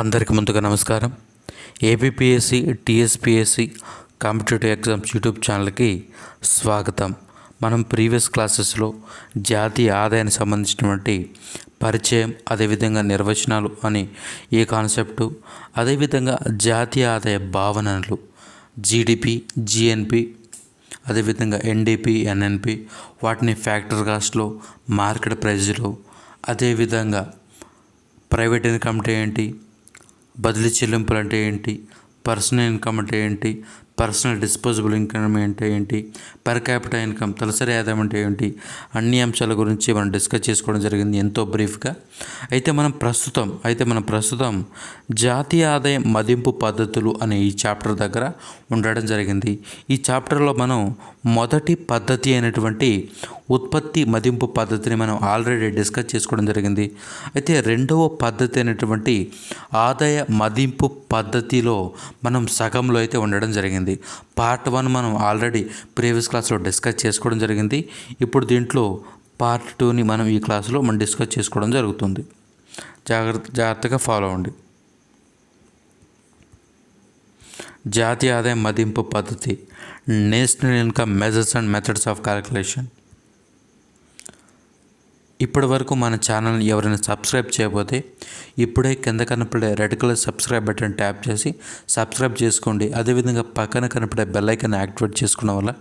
అందరికి ముందుగా నమస్కారం. APPSC, TSPSC competitive exams YouTube ఛానల్కి స్వాగతం. మనం ప్రీవియస్ క్లాసెస్లో జాతీయ ఆదాయానికి సంబంధించినటువంటి పరిచయం, అదేవిధంగా నిర్వచనాలు అని ఈ కాన్సెప్టు, అదేవిధంగా జాతీయ ఆదాయ భావనలు జీడిపి, జిఎన్పి, అదేవిధంగా ఎన్డిపి, ఎన్ఎన్పి, వాటిని ఫ్యాక్టర్ కాస్ట్లో, మార్కెట్ ప్రైజ్లో, అదేవిధంగా ప్రైవేట్ ఇన్కమ్ అంటే ఏంటి, బదిలీ చెల్లింపులు అంటే ఏంటి, పర్సనల్ ఇన్కమ్ అంటే ఏంటి, పర్సనల్ డిస్పోజబుల్ ఇన్కమ్ అంటే ఏంటి, పర్ క్యాపిటల్ ఇన్కమ్ తలసరి ఆదాయం అంటే ఏంటి, అన్ని అంశాల గురించి మనం డిస్కస్ చేసుకోవడం జరిగింది ఎంతో బ్రీఫ్గా. అయితే మనం ప్రస్తుతం జాతీయ ఆదాయం మదింపు పద్ధతులు అనే ఈ చాప్టర్ దగ్గర ఉండడం జరిగింది. ఈ చాప్టర్లో మనం మొదటి పద్ధతి అయినటువంటి ఉత్పత్తి మదింపు పద్ధతిని మనం ఆల్రెడీ డిస్కస్ చేసుకోవడం జరిగింది. అయితే రెండవ పద్ధతి అయినటువంటి ఆదాయ మదింపు పద్ధతిలో మనం సగంలో అయితే ఉండడం జరిగింది. పార్ట్ 1 మనం ఆల్రెడీ ప్రీవియస్ క్లాస్లో డిస్కస్ చేసుకోవడం జరిగింది. ఇప్పుడు దీంట్లో పార్ట్ 2ని మనం ఈ క్లాస్లో మనం డిస్కస్ చేసుకోవడం జరుగుతుంది. జాగ్రత్తగా ఫాలో అవ్వండి. జాతీయ ఆదాయం మదింపు పద్ధతి, national income measures and methods of calculation. ఇప్పటి వరకు మన ఛానల్ని ఎవరైనా సబ్స్క్రైబ్ చేయకపోతే ఇప్పుడే కింద కనపడే red colour subscribe button tap చేసి సబ్స్క్రైబ్ చేసుకోండి. అదేవిధంగా పక్కన కనపడే బెల్ ఐకాన్ యాక్టివేట్ చేసుకోవడం వల్ల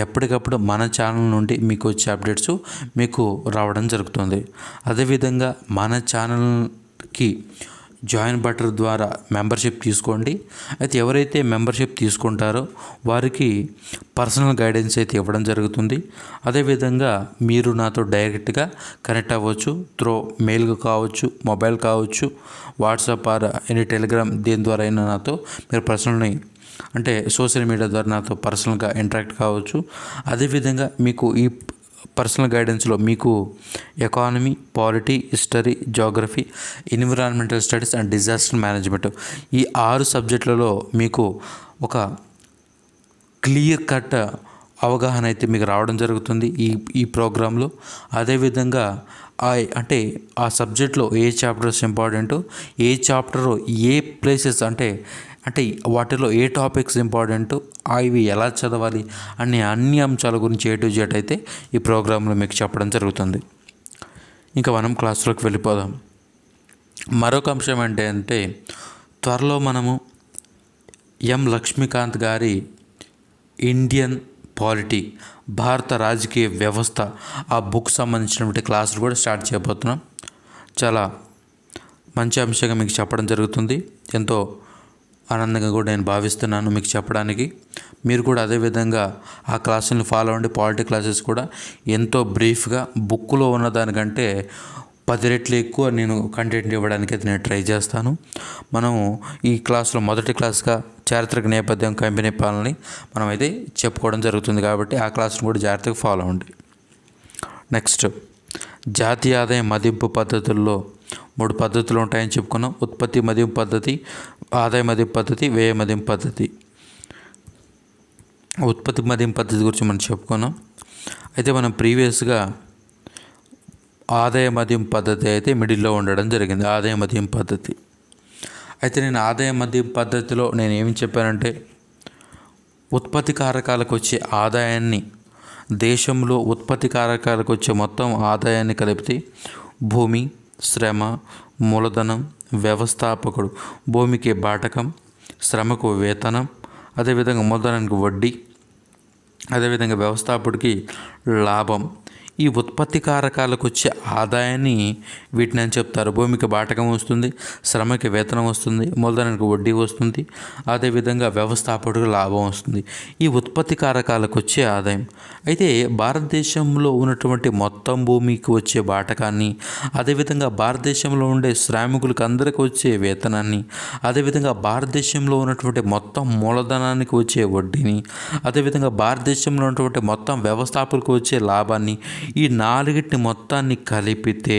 ఎప్పటికప్పుడు మన ఛానల్ నుండి మీకు వచ్చే అప్డేట్స్ మీకు రావడం జరుగుతుంది. అదేవిధంగా మన ఛానల్కి జాయిన్ బటన్ ద్వారా మెంబర్షిప్ తీసుకోండి. అయితే ఎవరైతే మెంబర్షిప్ తీసుకుంటారో వారికి పర్సనల్ గైడెన్స్ అయితే ఇవ్వడం జరుగుతుంది. అదేవిధంగా మీరు నాతో డైరెక్ట్గా కనెక్ట్ అవ్వచ్చు. త్రో మెయిల్ కావచ్చు, మొబైల్ కావచ్చు, వాట్సాప్ ఆర్ ఎనీ టెలిగ్రామ్, దేని ద్వారా అయినా నాతో మీరు పర్సనల్ని అంటే సోషల్ మీడియా ద్వారా నాతో పర్సనల్గా ఇంటరాక్ట్ కావచ్చు. అదేవిధంగా మీకు ఈ పర్సనల్ గైడెన్స్లో మీకు economy, polity, history, geography, environmental studies and disaster management, ఈ 6 సబ్జెక్టులలో మీకు ఒక క్లియర్ కట్ అవగాహన అయితే మీకు రావడం జరుగుతుంది ఈ ప్రోగ్రాంలో. అదేవిధంగా అంటే ఆ సబ్జెక్ట్లో ఏ చాప్టర్స్ ఇంపార్టెంటో, ఏ చాప్టర్ ఏ ప్లేసెస్ అంటే వాటిలో ఏ టాపిక్స్ ఇంపార్టెంట్, ఇవి ఎలా చదవాలి అనే అన్ని అంశాల గురించి A to Z అయితే ఈ ప్రోగ్రాంలో మీకు చెప్పడం జరుగుతుంది. ఇంకా మనం క్లాస్లోకి వెళ్ళిపోదాం. మరొక అంశం ఏంటంటే త్వరలో మనము ఎం లక్ష్మీకాంత్ గారి ఇండియన్ పాలిటీ, భారత రాజకీయ వ్యవస్థ, ఆ బుక్ సంబంధించినటువంటి క్లాసులు కూడా స్టార్ట్ చేయబోతున్నాం. చాలా మంచి అంశంగా మీకు చెప్పడం జరుగుతుంది. ఎంతో ఆనందంగా కూడా నేను భావిస్తున్నాను మీకు చెప్పడానికి. మీరు కూడా అదేవిధంగా ఆ క్లాసులను ఫాలో అవ్వండి. పాలిటీ క్లాసెస్ కూడా ఎంతో బ్రీఫ్గా బుక్లో ఉన్నదానికంటే 10 రెట్లు ఎక్కువ నేను కంటెంట్ ఇవ్వడానికి అయితే నేను ట్రై చేస్తాను. మనం ఈ క్లాస్లో మొదటి క్లాస్గా చారిత్రక నేపథ్యం, కంపెనీ పాలనని మనం అయితే చెప్పుకోవడం జరుగుతుంది. కాబట్టి ఆ క్లాస్ను కూడా జాగ్రత్తగా ఫాలో అవ్వండి. నెక్స్ట్, జాతీయ ఆదాయ మదింపు పద్ధతుల్లో 3 పద్ధతులు ఉంటాయని చెప్పుకున్నాం. ఉత్పత్తి మదింపు పద్ధతి, ఆదాయ మదింపు పద్ధతి, వ్యయ మదింపు పద్ధతి. ఉత్పత్తి మదింపు పద్ధతి గురించి మనం చెప్పుకున్నాం. అయితే మనం ప్రీవియస్గా ఆదాయ మదింపు పద్ధతి అయితే మిడిల్లో ఉండడం జరిగింది. ఆదాయ మదింపు పద్ధతి అయితే నేను ఆదాయ మదింపు పద్ధతిలో నేను ఏమి చెప్పానంటే ఉత్పత్తి కారకాలకు వచ్చే ఆదాయాన్ని, దేశంలో ఉత్పత్తి కారకాలకు వచ్చే మొత్తం ఆదాయాన్ని కలిపితే భూమి, శ్రమ, మూలధనం, వ్యవస్థాపకుడు, భూమికి బాటకం, శ్రమకు వేతనం, అదేవిధంగా మూలధనానికి వడ్డీ, అదేవిధంగా వ్యవస్థాపకుడికి లాభం, ఈ ఉత్పత్తి కారకాలకు వచ్చే ఆదాయాన్ని వీటిని అని చెప్తారు. భూమికి బాటకం వస్తుంది, శ్రమకి వేతనం వస్తుంది, మూలధనానికి వడ్డీ వస్తుంది, అదేవిధంగా వ్యవస్థాపకుడికి లాభం వస్తుంది. ఈ ఉత్పత్తి కారకాలకు వచ్చే ఆదాయం. అయితే భారతదేశంలో ఉన్నటువంటి మొత్తం భూమికి వచ్చే బాటకాన్ని, అదేవిధంగా భారతదేశంలో ఉండే శ్రామికులకు అందరికీ వచ్చే వేతనాన్ని, అదేవిధంగా భారతదేశంలో ఉన్నటువంటి మొత్తం మూలధనానికి వచ్చే వడ్డీని, అదేవిధంగా భారతదేశంలో ఉన్నటువంటి మొత్తం వ్యవస్థాపకులకు వచ్చే లాభాన్ని, ఈ 4 మొత్తాన్ని కలిపితే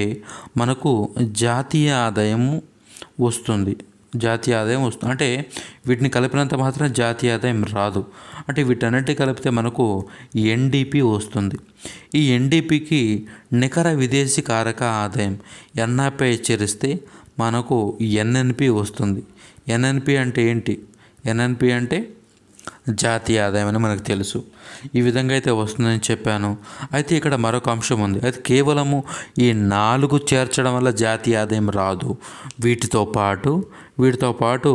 మనకు జాతీయ ఆదాయం వస్తుంది. అంటే వీటిని కలిపినంత మాత్రం జాతీయ ఆదాయం రాదు. అంటే వీటన్నిటి కలిపితే మనకు ఎన్డిపి వస్తుంది. ఈ ఎన్డిపికి నికర విదేశీ కారక ఆదాయం ఎన్ఐపై హెచ్చరిస్తే మనకు ఎన్ఎన్పి వస్తుంది. ఎన్ఎన్పి అంటే ఏంటి? ఎన్ఎన్పి అంటే జాతీయ ఆదాయం అని మనకు తెలుసు. ఈ విధంగా అయితే వస్తుందని చెప్పాను. అయితే ఇక్కడ మరొక అంశం ఉంది. అయితే కేవలము ఈ 4 చేర్చడం వల్ల జాతీయ ఆదాయం రాదు. వీటితో పాటు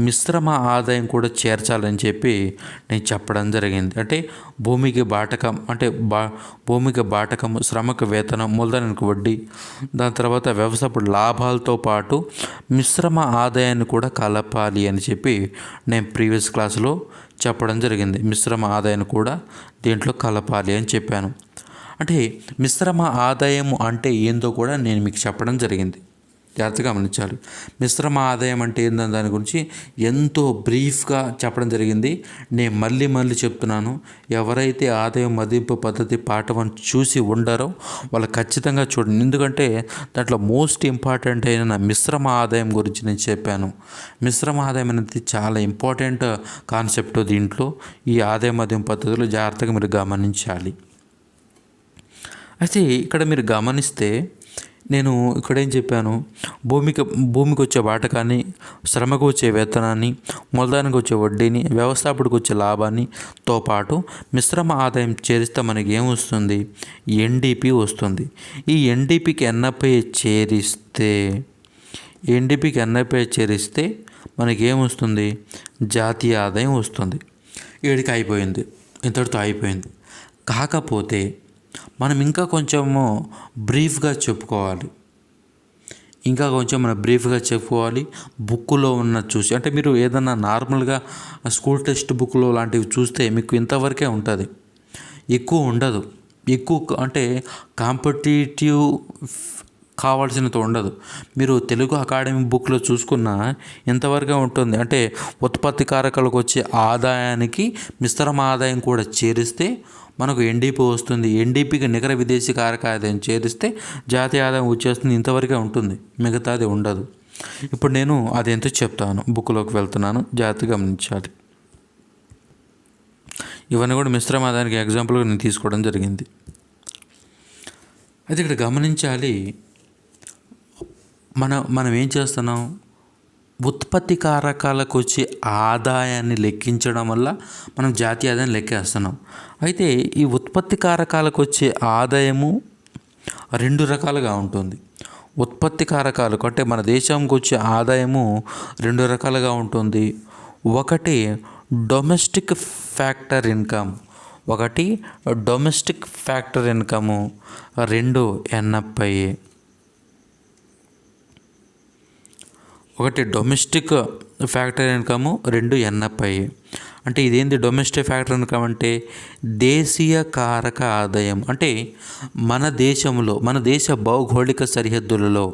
మిశ్రమ ఆదాయం కూడా చేర్చాలని చెప్పి నేను చెప్పడం జరిగింది. అంటే భూమికి బాటకం, శ్రమకు వేతనం, మూలధనానికి వడ్డీ, దాని తర్వాత వ్యవసాయపు లాభాలతో పాటు మిశ్రమ ఆదాయాన్ని కూడా కలపాలి అని చెప్పి నేను ప్రీవియస్ క్లాసులో చెప్పడం జరిగింది. మిశ్రమ ఆదాయాన్ని కూడా దీంట్లో కలపాలి అని చెప్పాను. అంటే మిశ్రమ ఆదాయం అంటే ఏందో కూడా నేను మీకు చెప్పడం జరిగింది. జాగ్రత్తగా గమనించాలి. మిశ్రమ ఆదాయం అంటే ఏందని దాని గురించి ఎంతో బ్రీఫ్గా చెప్పడం జరిగింది. నేను మళ్ళీ చెప్తున్నాను. ఎవరైతే ఆదాయం మదింపు పద్ధతి పార్ట్ 1 చూసి ఉండరో వాళ్ళు ఖచ్చితంగా చూడండి. ఎందుకంటే దాంట్లో మోస్ట్ ఇంపార్టెంట్ అయిన మిశ్రమ ఆదాయం గురించి నేను చెప్పాను. మిశ్రమ ఆదాయం అనేది చాలా ఇంపార్టెంట్ కాన్సెప్ట్. దీంట్లో ఈ ఆదాయ మదింపు పద్ధతిలో జాగ్రత్తగా మీరు గమనించాలి. అయితే ఇక్కడ మీరు గమనిస్తే నేను ఇక్కడ ఏం చెప్పాను? భూమికి వచ్చే వాటకాన్ని, శ్రమకు వచ్చే వేతనాన్ని, మూలధనానికి వచ్చే వడ్డీని, వ్యవస్థాపకుడికి వచ్చే లాభాన్నితో పాటు మిశ్రమ ఆదాయం చేరిస్తే మనకి ఏమొస్తుంది? ఎన్డీపీ వస్తుంది. ఈ ఎన్డీపీకి ఎన్ఐపై చేరిస్తే మనకి ఏమొస్తుంది? జాతీయ ఆదాయం వస్తుంది. వీడికి అయిపోయింది, ఇంతటితో అయిపోయింది. కాకపోతే మనం ఇంకా కొంచెము బ్రీఫ్గా చెప్పుకోవాలి. బుక్కులో ఉన్న చూసి, అంటే మీరు ఏదన్నా నార్మల్గా స్కూల్ టెక్స్ట్ బుక్లో లాంటివి చూస్తే మీకు ఇంతవరకే ఉంటుంది, ఎక్కువ ఉండదు. అంటే కాంపిటేటివ్ కావాల్సినంత ఉండదు. మీరు తెలుగు అకాడమీ బుక్లో చూసుకున్న ఇంతవరకే ఉంటుంది. అంటే ఉత్పత్తి కారకాలకు వచ్చే ఆదాయానికి మిశ్రమ ఆదాయం కూడా చేరిస్తే మనకు ఎన్డీపీ వస్తుంది. ఎన్డీపీకి నికర విదేశీ కారక ఆదాయం చేరిస్తే జాతీయ ఆదాయం వచ్చేస్తుంది. ఇంతవరకే ఉంటుంది, మిగతాది ఉండదు. ఇప్పుడు నేను అదేంటో చెప్తాను. బుక్లోకి వెళ్తున్నాను, జాగ్రత్తగా గమనించాలి. ఇవన్నీ కూడా మిశ్రమ ఆదాయానికి ఎగ్జాంపుల్గా నేను తీసుకోవడం జరిగింది. అయితే ఇక్కడ గమనించాలి, మనం ఏం చేస్తున్నాం? ఉత్పత్తి కారకాలకు వచ్చే ఆదాయాన్ని లెక్కించడం వల్ల మనం జాతీయ ఆదాయాన్ని లెక్కేస్తున్నాం. అయితే ఈ ఉత్పత్తి కారకాలకు వచ్చే ఆదాయము 2 రకాలుగా ఉంటుంది. ఉత్పత్తి కారకాలకు అంటే మన దేశంకి వచ్చే ఆదాయము 2 రకాలుగా ఉంటుంది. ఒకటి డొమెస్టిక్ ఫ్యాక్టర్ ఇన్కమ్, 2 ఎన్ఎఫ్ఐఏ. ఒకటి డొమెస్టిక్ ఫ్యాక్టర్ ఇన్కమ్, 2 ఎన్ఎఫ్ఐఏ. అంటే ఇదేంటి డొమెస్టిక్ ఫ్యాక్టర్ ఇన్కమ్ అంటే? దేశీయ కారక ఆదాయం. అంటే మన దేశ భౌగోళిక సరిహద్దులలో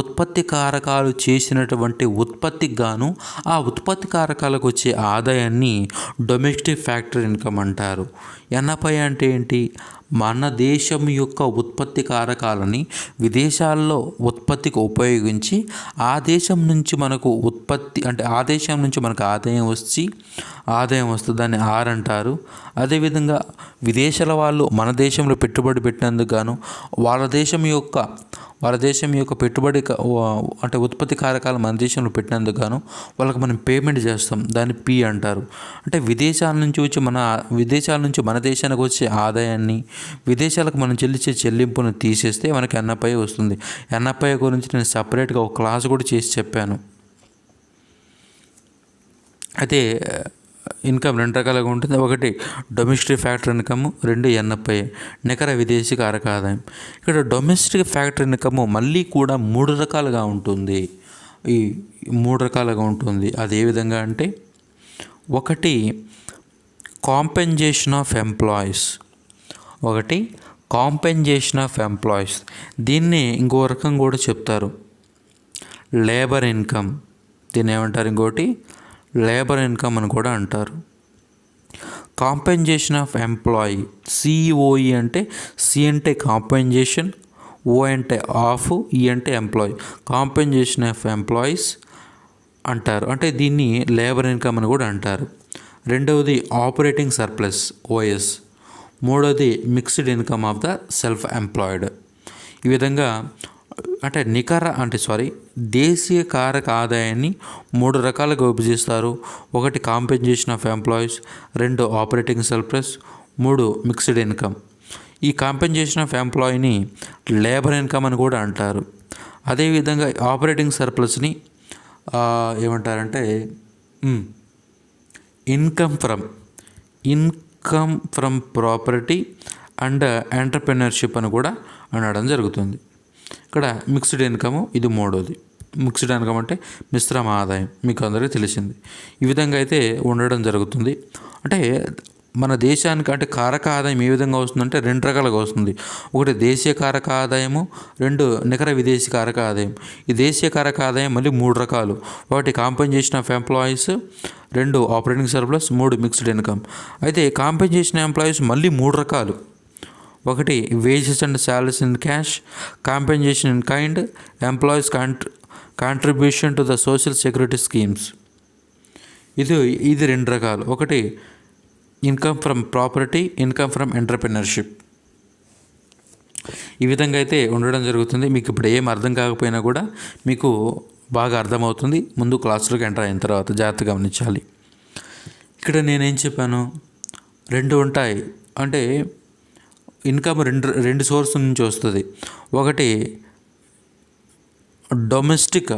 ఉత్పత్తి కారకాలు చేసినటువంటి ఉత్పత్తికి గాను ఆ ఉత్పత్తి కారకాలకు వచ్చే ఆదాయాన్ని డొమెస్టిక్ ఫ్యాక్టర్ ఇన్కమ్ అంటారు. ఎన్ఎఫ్ఐ అంటే ఏంటి? మన దేశం యొక్క ఉత్పత్తి కారకాలని విదేశాల్లో ఉత్పత్తికి ఉపయోగించి ఆ దేశం నుంచి మనకు ఆదాయం వస్తుంది. దాన్ని ఆర్ అంటారు. అదేవిధంగా విదేశాల వాళ్ళు మన దేశంలో పెట్టుబడి పెట్టినందుకు గాను వాళ్ళ దేశం యొక్క పెట్టుబడి అంటే ఉత్పత్తి కారకాలు మన దేశంలో పెట్టినందుకు గాను వాళ్ళకి మనం పేమెంట్ చేస్తాం. దాన్ని పి అంటారు. అంటే విదేశాల నుంచి మన దేశానికి వచ్చే ఆదాయాన్ని విదేశాలకు మనం చెల్లించే చెల్లింపును తీసేస్తే మనకి ఎన్ఎఫ్ఐ వస్తుంది. ఎన్ఎఫ్ఐ గురించి నేను సపరేట్గా ఒక క్లాస్ కూడా చేసి చెప్పాను. అయితే ఇన్కమ్ 2 రకాలుగా ఉంటుంది. ఒకటి డొమెస్టిక్ ఫ్యాక్టర్ ఇన్కమ్, 2 ఎన్ఎఫ్ఐ నికర విదేశీ కారక ఆదాయం. ఇక్కడ డొమెస్టిక్ ఫ్యాక్టర్ ఇన్కమ్ మళ్ళీ కూడా 3 రకాలుగా ఉంటుంది. అది ఏ విధంగా అంటే, ఒకటి కాంపెన్సేషన్ ఆఫ్ ఎంప్లాయీస్, దీన్ని ఇంకో రకం కూడా చెప్తారు లేబర్ ఇన్కమ్. దీన్ని ఏమంటారు? ఇంకోటి లేబర్ ఇన్కమ్ అని కూడా అంటారు. కాంపెన్సేషన్ ఆఫ్ ఎంప్లాయీ, సిఓఈ అంటే సి అంటే కాంపెన్సేషన్, ఓ అంటే ఆఫ్, ఈ అంటే ఎంప్లాయీ. కాంపెన్సేషన్ ఆఫ్ ఎంప్లాయీస్ అంటారు. అంటే దీన్ని లేబర్ ఇన్కమ్ అని కూడా అంటారు. రెండవది ఆపరేటింగ్ సర్ప్లస్, ఓఎస్. మూడవది mixed income of the self employed. ఈ విధంగా దేశీయ కారక ఆదాయాన్ని 3 రకాలుగా విభజిస్తారు. 1 compensation of employees, 2 operating surplus, 3 mixed income. ఈ కాంపెన్సేషన్ ఆఫ్ ఎంప్లాయీని లేబర్ ఇన్కమ్ అని కూడా అంటారు. అదేవిధంగా ఆపరేటింగ్ సర్ప్లస్ని ఏమంటారంటే income from property and entrepreneurship అని కూడా అనడం జరుగుతుంది. ఇక్కడ మిక్స్డ్ ఇన్కమ్ ఇది మూడోది. మిక్స్డ్ ఇన్కమ్ అంటే మిశ్రమ ఆదాయం, మీకు అందరికీ తెలిసింది. ఈ విధంగా అయితే ఉండడం జరుగుతుంది. అంటే మన దేశానికి అంటే కారక ఆదాయం ఏ విధంగా వస్తుందంటే 2 రకాలుగా వస్తుంది. 1 దేశీయ కారక ఆదాయము, 2 నికర విదేశీ కారక ఆదాయం. ఈ దేశీయ కారక ఆదాయం మళ్ళీ 3 రకాలు. 1 compensation of employees, 2 operating surplus, 3 mixed income. అయితే కాంపెన్సేషన్ ఎంప్లాయీస్ మళ్ళీ 3 రకాలు. 1 wages and salaries in cash, compensation in kind, employees contribution to the social security schemes. ఇది 2 రకాలు. 1 income from property, income from entrepreneurship. ఈ విధంగా అయితే ఉండడం జరుగుతుంది. మీకు ఇప్పుడు ఏం అర్థం కాకపోయినా కూడా మీకు బాగా అర్థమవుతుంది ముందు క్లాసులోకి ఎంటర్ అయిన తర్వాత. జాగ్రత్తగా గమనించాలి. ఇక్కడ నేనేం చెప్పాను, 2 ఉంటాయి. అంటే ఇన్కమ్ రెండు సోర్స్ నుంచి వస్తుంది. 1 domestic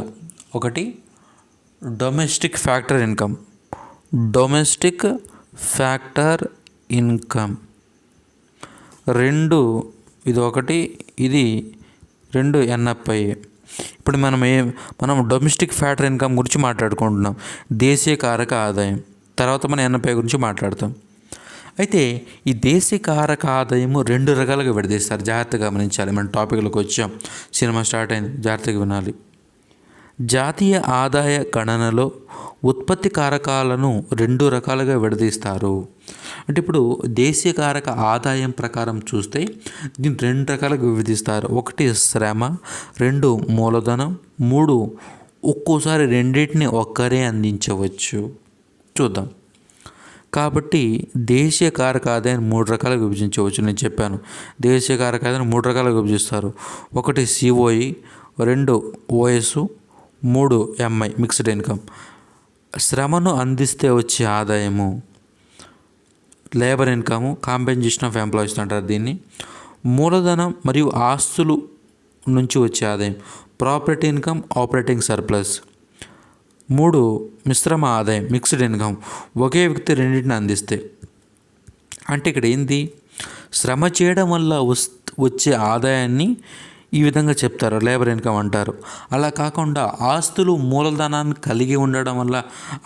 factor income, domestic factor income. 2 ఇది 1, ఇది 2 ఎన్ఎఫ్ఐ. ఇప్పుడు మనం డొమెస్టిక్ ఫ్యాక్టర్ ఇన్కమ్ గురించి మాట్లాడుకుంటున్నాం, దేశీయ కారక ఆదాయం. తర్వాత మనం ఎన్ఎఫ్ఐ గురించి మాట్లాడతాం. అయితే ఈ దేశీయ కారక ఆదాయము 2 రకాలుగా విడదీస్తారు. జాగ్రత్తగా గమనించాలి. మన టాపిక్లోకి వచ్చాం, సినిమా స్టార్ట్ అయింది, జాగ్రత్తగా వినాలి. జాతీయ ఆదాయ గణనలో ఉత్పత్తి కారకాలను 2 రకాలుగా విడదీస్తారు. అంటే ఇప్పుడు దేశీయ కారక ఆదాయం ప్రకారం చూస్తే దీన్ని 2 రకాలుగా విభజిస్తారు. 1 శ్రమ, 2 మూలధనం, 3 ఒక్కోసారి రెండింటిని ఒక్కరే అందించవచ్చు. చూద్దాం. కాబట్టి దేశీయ కారక ఆదాయాన్ని 3 రకాలుగా విభజించవచ్చు. నేను చెప్పాను, దేశీయ కారక ఆదాయాన్ని 3 రకాలుగా విభజిస్తారు. 1 COE, 2 OS, 3 MI mixed income. శ్రమను అందిస్తే వచ్చే ఆదాయము labour income, compensation of employees అంటారు దీన్ని. మూలధనం మరియు ఆస్తులు నుంచి వచ్చే ఆదాయం ప్రాపర్టీ ఇన్కమ్, ఆపరేటింగ్ సర్ప్లస్. 3 మిశ్రమ ఆదాయం మిక్స్డ్ ఇన్కమ్, ఒకే వ్యక్తి రెండింటిని అందిస్తే. అంటే ఇక్కడ ఏంది, శ్రమ చేయడం వల్ల వచ్చే ఆదాయాన్ని ఈ విధంగా చెప్తారు, లేబర్ ఇన్కమ్ అంటారు. అలా కాకుండా ఆస్తులు మూలధనాన్ని కలిగి ఉండడం వల్ల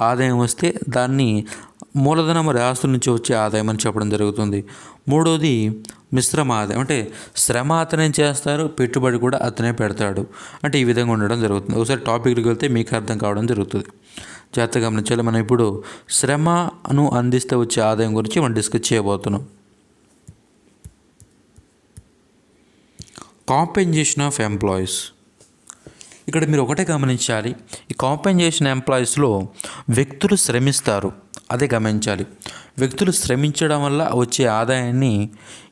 ఆదాయం వస్తే దాన్ని మూలధనం మరియు ఆస్తుల నుంచి వచ్చే ఆదాయం అని చెప్పడం జరుగుతుంది. 3వది మిశ్రమ ఆదాయం. అంటే శ్రమ అతనే చేస్తారు, పెట్టుబడి కూడా అతనే పెడతాడు. అంటే ఈ విధంగా ఉండడం జరుగుతుంది. ఒకసారి టాపిక్కి వెళ్తే మీకు అర్థం కావడం జరుగుతుంది. జాగ్రత్తగా గమనించాలి. మనం ఇప్పుడు శ్రమను అందిస్తే వచ్చే ఆదాయం గురించి మనం డిస్కస్ చేయబోతున్నాం. Compensation of employees. ఇక్కడ మీరు ఒకటే గమనించాలి, ఈ కాంపెన్సేషన్ ఎంప్లాయీస్లో వ్యక్తులు శ్రమిస్తారు, అదే గమనించాలి. వ్యక్తులు శ్రమించడం వల్ల వచ్చే ఆదాయాన్ని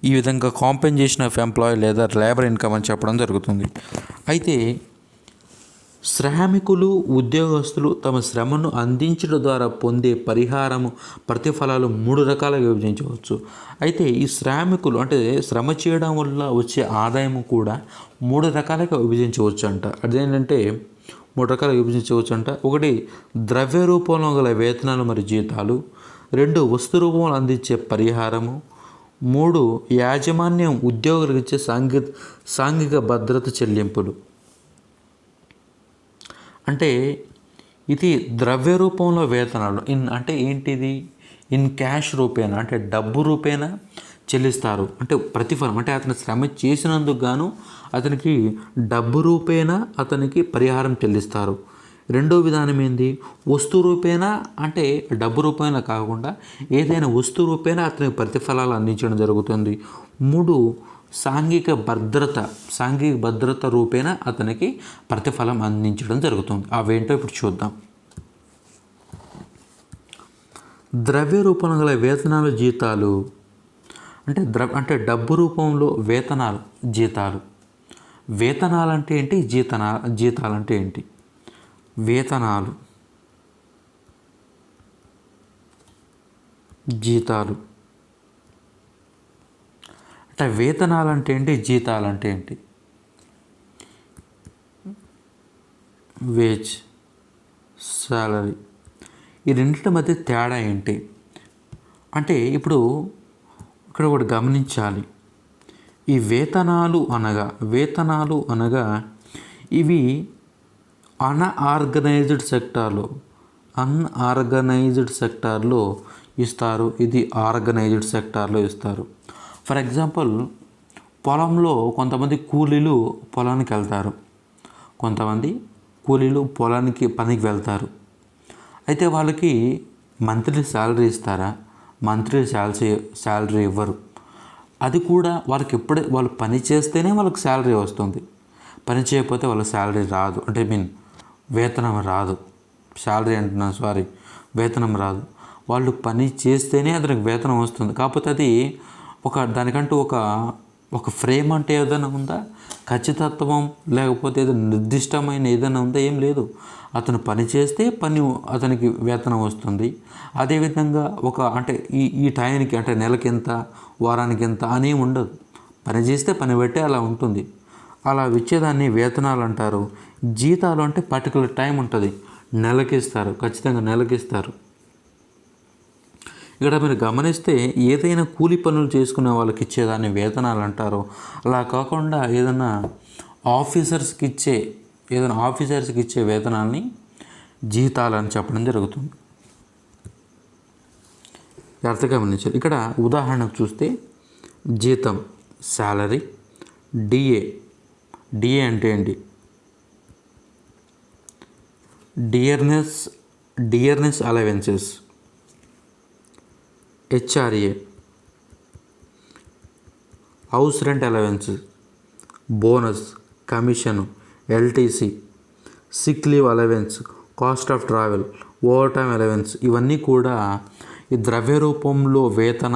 ఈ విధంగా కాంపెన్సేషన్ ఆఫ్ ఎంప్లాయీ లేదా లేబర్ ఇన్కమ్ అని చెప్పడం జరుగుతుంది. అయితే శ్రామికులు, ఉద్యోగస్తులు తమ శ్రమను అందించడం ద్వారా పొందే పరిహారము, ప్రతిఫలాలు 3 రకాలుగా విభజించవచ్చు. అయితే ఈ శ్రామికులు అంటే శ్రమ చేయడం వల్ల వచ్చే ఆదాయము కూడా 3 రకాలుగా విభజించవచ్చు అంట. అదేంటంటే 3 రకాలుగా విభజించవచ్చు అంట. 1 ద్రవ్య రూపంలో గల వేతనాలు మరియు జీతాలు, 2 వస్తు రూపంలో అందించే పరిహారము, 3 యాజమాన్యం ఉద్యోగులకు ఇచ్చే సాంఘిక భద్రత చెల్లింపులు. అంటే ఇది ద్రవ్య రూపంలో వేతనాలు. అంటే ఏంటిది, ఇన్ క్యాష్ రూపేనా, అంటే డబ్బు రూపేనా చెల్లిస్తారు. అంటే ప్రతిఫలం, అంటే అతను శ్రమ చేసినందుకు గాను అతనికి డబ్బు రూపేనా అతనికి పరిహారం చెల్లిస్తారు. 2వ విధానం ఏంది, వస్తు రూపేనా, అంటే డబ్బు రూపేనా కాకుండా ఏదైనా వస్తు రూపేనా అతనికి ప్రతిఫలాలు అందించడం జరుగుతుంది. 3 సాంఘిక భద్రత రూపేణ అతనికి ప్రతిఫలం అందించడం జరుగుతుంది. అవేంటో ఇప్పుడు చూద్దాం. ద్రవ్య రూపంలో గల వేతనాలు, జీతాలు అంటే డబ్బు రూపంలో వేతనాలు, జీతాలు. వేతనాలు అంటే ఏంటి, జీతాలు అంటే ఏంటి? వేతనాలు, జీతాలు అంటే వేతనాలు అంటే ఏంటి, జీతాలు అంటే ఏంటి? వేజ్, సాలరీ, ఈ రెండింటి మధ్య తేడా ఏంటి అంటే ఇప్పుడు ఇక్కడ ఒకటి గమనించాలి. ఈ వేతనాలు అనగా ఇవి అన్ఆర్గనైజ్డ్ సెక్టార్లో ఇస్తారు, ఇది ఆర్గనైజ్డ్ సెక్టార్లో ఇస్తారు. ఫర్ ఎగ్జాంపుల్, పొలంలో కొంతమంది కూలీలు పొలానికి వెళ్తారు, పనికి వెళ్తారు. అయితే వాళ్ళకి మంత్లీ శాలరీ ఇస్తారా? మంత్లీ శాలరీ ఇవ్వరు. అది కూడా వాళ్ళు పని చేస్తేనే వాళ్ళకి శాలరీ వస్తుంది. పని చేయకపోతే వాళ్ళకి శాలరీ రాదు, అంటే వేతనం రాదు. వేతనం రాదు. వాళ్ళు పని చేస్తేనే అతనికి వేతనం వస్తుంది. కాకపోతే అది దానికంటూ ఒక ఫ్రేమ్ అంటే ఏదైనా ఉందా? ఖచ్చితత్వం లేకపోతే ఏదైనా నిర్దిష్టమైన ఏదైనా ఉందా? ఏం లేదు. అతను పని చేస్తే అతనికి వేతనం వస్తుంది. అదేవిధంగా అంటే ఈ టైంకి, అంటే నెలకి ఎంత, వారానికి ఎంత అని ఉండదు. పని చేస్తే పని బట్టే అలా ఉంటుంది. అలా ఇచ్చేదాన్ని వేతనాలు అంటారు. జీతాలు అంటే పర్టికులర్ టైం ఉంటుంది, నెలకిస్తారు, ఖచ్చితంగా నెలకిస్తారు. ఇక్కడ మీరు గమనిస్తే ఏదైనా కూలి పనులు చేసుకునే వాళ్ళకి ఇచ్చేదాన్ని వేతనాలు అంటారు. అలా కాకుండా ఏదైనా ఆఫీసర్స్కి ఇచ్చే వేతనాన్ని జీతాలు అని చెప్పడం జరుగుతుంది. అర్థం గమనించారు. ఇక్కడ ఉదాహరణకు చూస్తే జీతం, శాలరీ, డిఏ అంటే ఏంటి? Dearness allowances, HRA, house rent allowance, bonus, commission, LTC, sick leave allowance, cost of travel, overtime allowance, ఇవన్నీ కూడా ఈ ద్రవ్య రూపంలో వేతన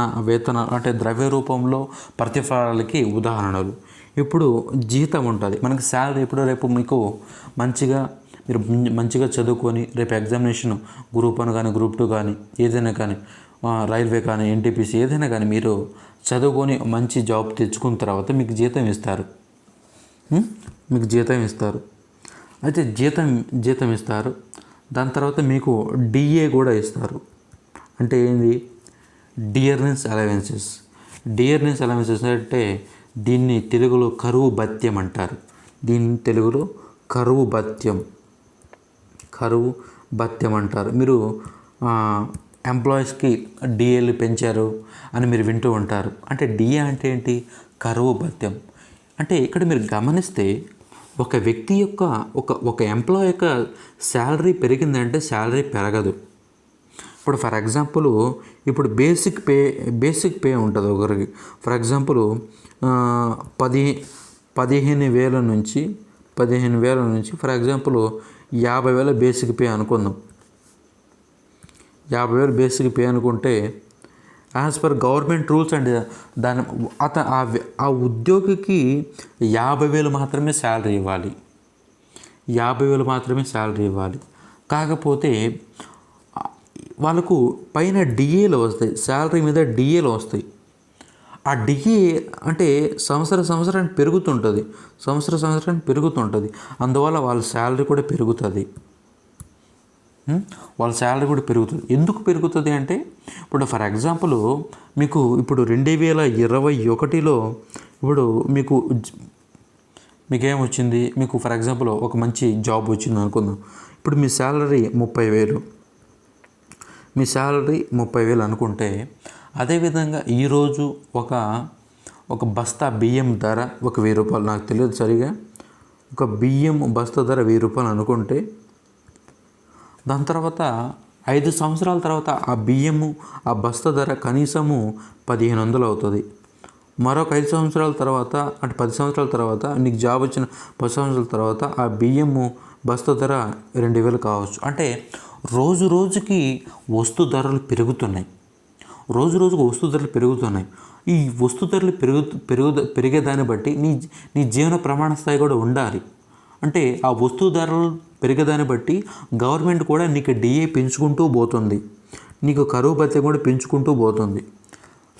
అంటే ద్రవ్య రూపంలో ప్రతిఫలాలకి ఉదాహరణలు. ఇప్పుడు జీతం ఉంటుంది, మనకి శాలరీ. ఇప్పుడు రేపు మీరు మంచిగా చదువుకొని రేపు ఎగ్జామినేషన్ గ్రూప్ 1 కానీ గ్రూప్ 2 కానీ ఏదైనా కానీ రైల్వే కానీ ఎన్టీపీసీ ఏదైనా కానీ మీరు చదువుకొని మంచి జాబ్ తెచ్చుకున్న తర్వాత మీకు జీతం ఇస్తారు. అయితే జీతం ఇస్తారు. దాని తర్వాత మీకు డిఏ కూడా ఇస్తారు. అంటే ఏంది? డియర్నెస్ అలవెన్సెస్ అంటే దీన్ని తెలుగులో కరువు భత్యం అంటారు. కరువు భత్యం అంటారు. మీరు ఎంప్లాయీస్కి డిఏలు పెంచారు అని మీరు వింటూ ఉంటారు. అంటే డిఏ అంటే ఏంటి? కరువు భత్యం. అంటే ఇక్కడ మీరు గమనిస్తే ఒక వ్యక్తి యొక్క ఒక ఎంప్లాయీ యొక్క శాలరీ పెరిగిందంటే శాలరీ పెరగదు. ఇప్పుడు ఫర్ ఎగ్జాంపుల్, ఇప్పుడు బేసిక్ పే ఉంటుంది ఒకరికి. ఫర్ ఎగ్జాంపుల్ 15,000 నుంచి ఫర్ ఎగ్జాంపుల్ 50,000 బేసిక్ పే అనుకుందాం. 50,000 బేసిక్ పే అనుకుంటే as per government rules and ఆ ఉద్యోగికి 50,000 మాత్రమే శాలరీ ఇవ్వాలి. కాకపోతే వాళ్ళకు పైన డిఏలు వస్తాయి, శాలరీ మీద డిఏలు వస్తాయి. ఆ డిఏ అంటే సంవత్సరానికి పెరుగుతుంటుంది. అందువల్ల వాళ్ళ శాలరీ కూడా పెరుగుతుంది. ఎందుకు పెరుగుతుంది అంటే, ఇప్పుడు ఫర్ ఎగ్జాంపుల్ మీకు ఇప్పుడు 2021లో ఇప్పుడు మీకేమొచ్చింది? మీకు ఫర్ ఎగ్జాంపుల్ ఒక మంచి జాబ్ వచ్చింది అనుకుందాం. ఇప్పుడు మీ శాలరీ 30,000 అనుకుంటే, అదేవిధంగా ఈరోజు ఒక బస్తా బియ్యం ధర ఒక 1,000 రూపాయలు, నాకు తెలియదు సరిగా, ఒక బియ్యం బస్తా ధర 1,000 రూపాయలు అనుకుంటే, దాని తర్వాత 5 సంవత్సరాల తర్వాత ఆ బస్తా ధర కనీసము 1,500 అవుతుంది. మరొక 5 సంవత్సరాల తర్వాత, అంటే 10 సంవత్సరాల తర్వాత, నీకు జాబ్ వచ్చిన 10 సంవత్సరాల తర్వాత ఆ బియ్యము బస్తా ధర 2,000 కావచ్చు. అంటే రోజుకి వస్తు ధరలు పెరుగుతున్నాయి. ఈ వస్తు ధరలు పెరిగేదాన్ని బట్టి నీ జీవన ప్రమాణ స్థాయి కూడా ఉండాలి. అంటే ఆ వస్తువు ధరలు పెరిగేదాన్ని బట్టి గవర్నమెంట్ కూడా నీకు డిఏ పెంచుకుంటూ పోతుంది, నీకు కరువు భత్యం కూడా పెంచుకుంటూ పోతుంది.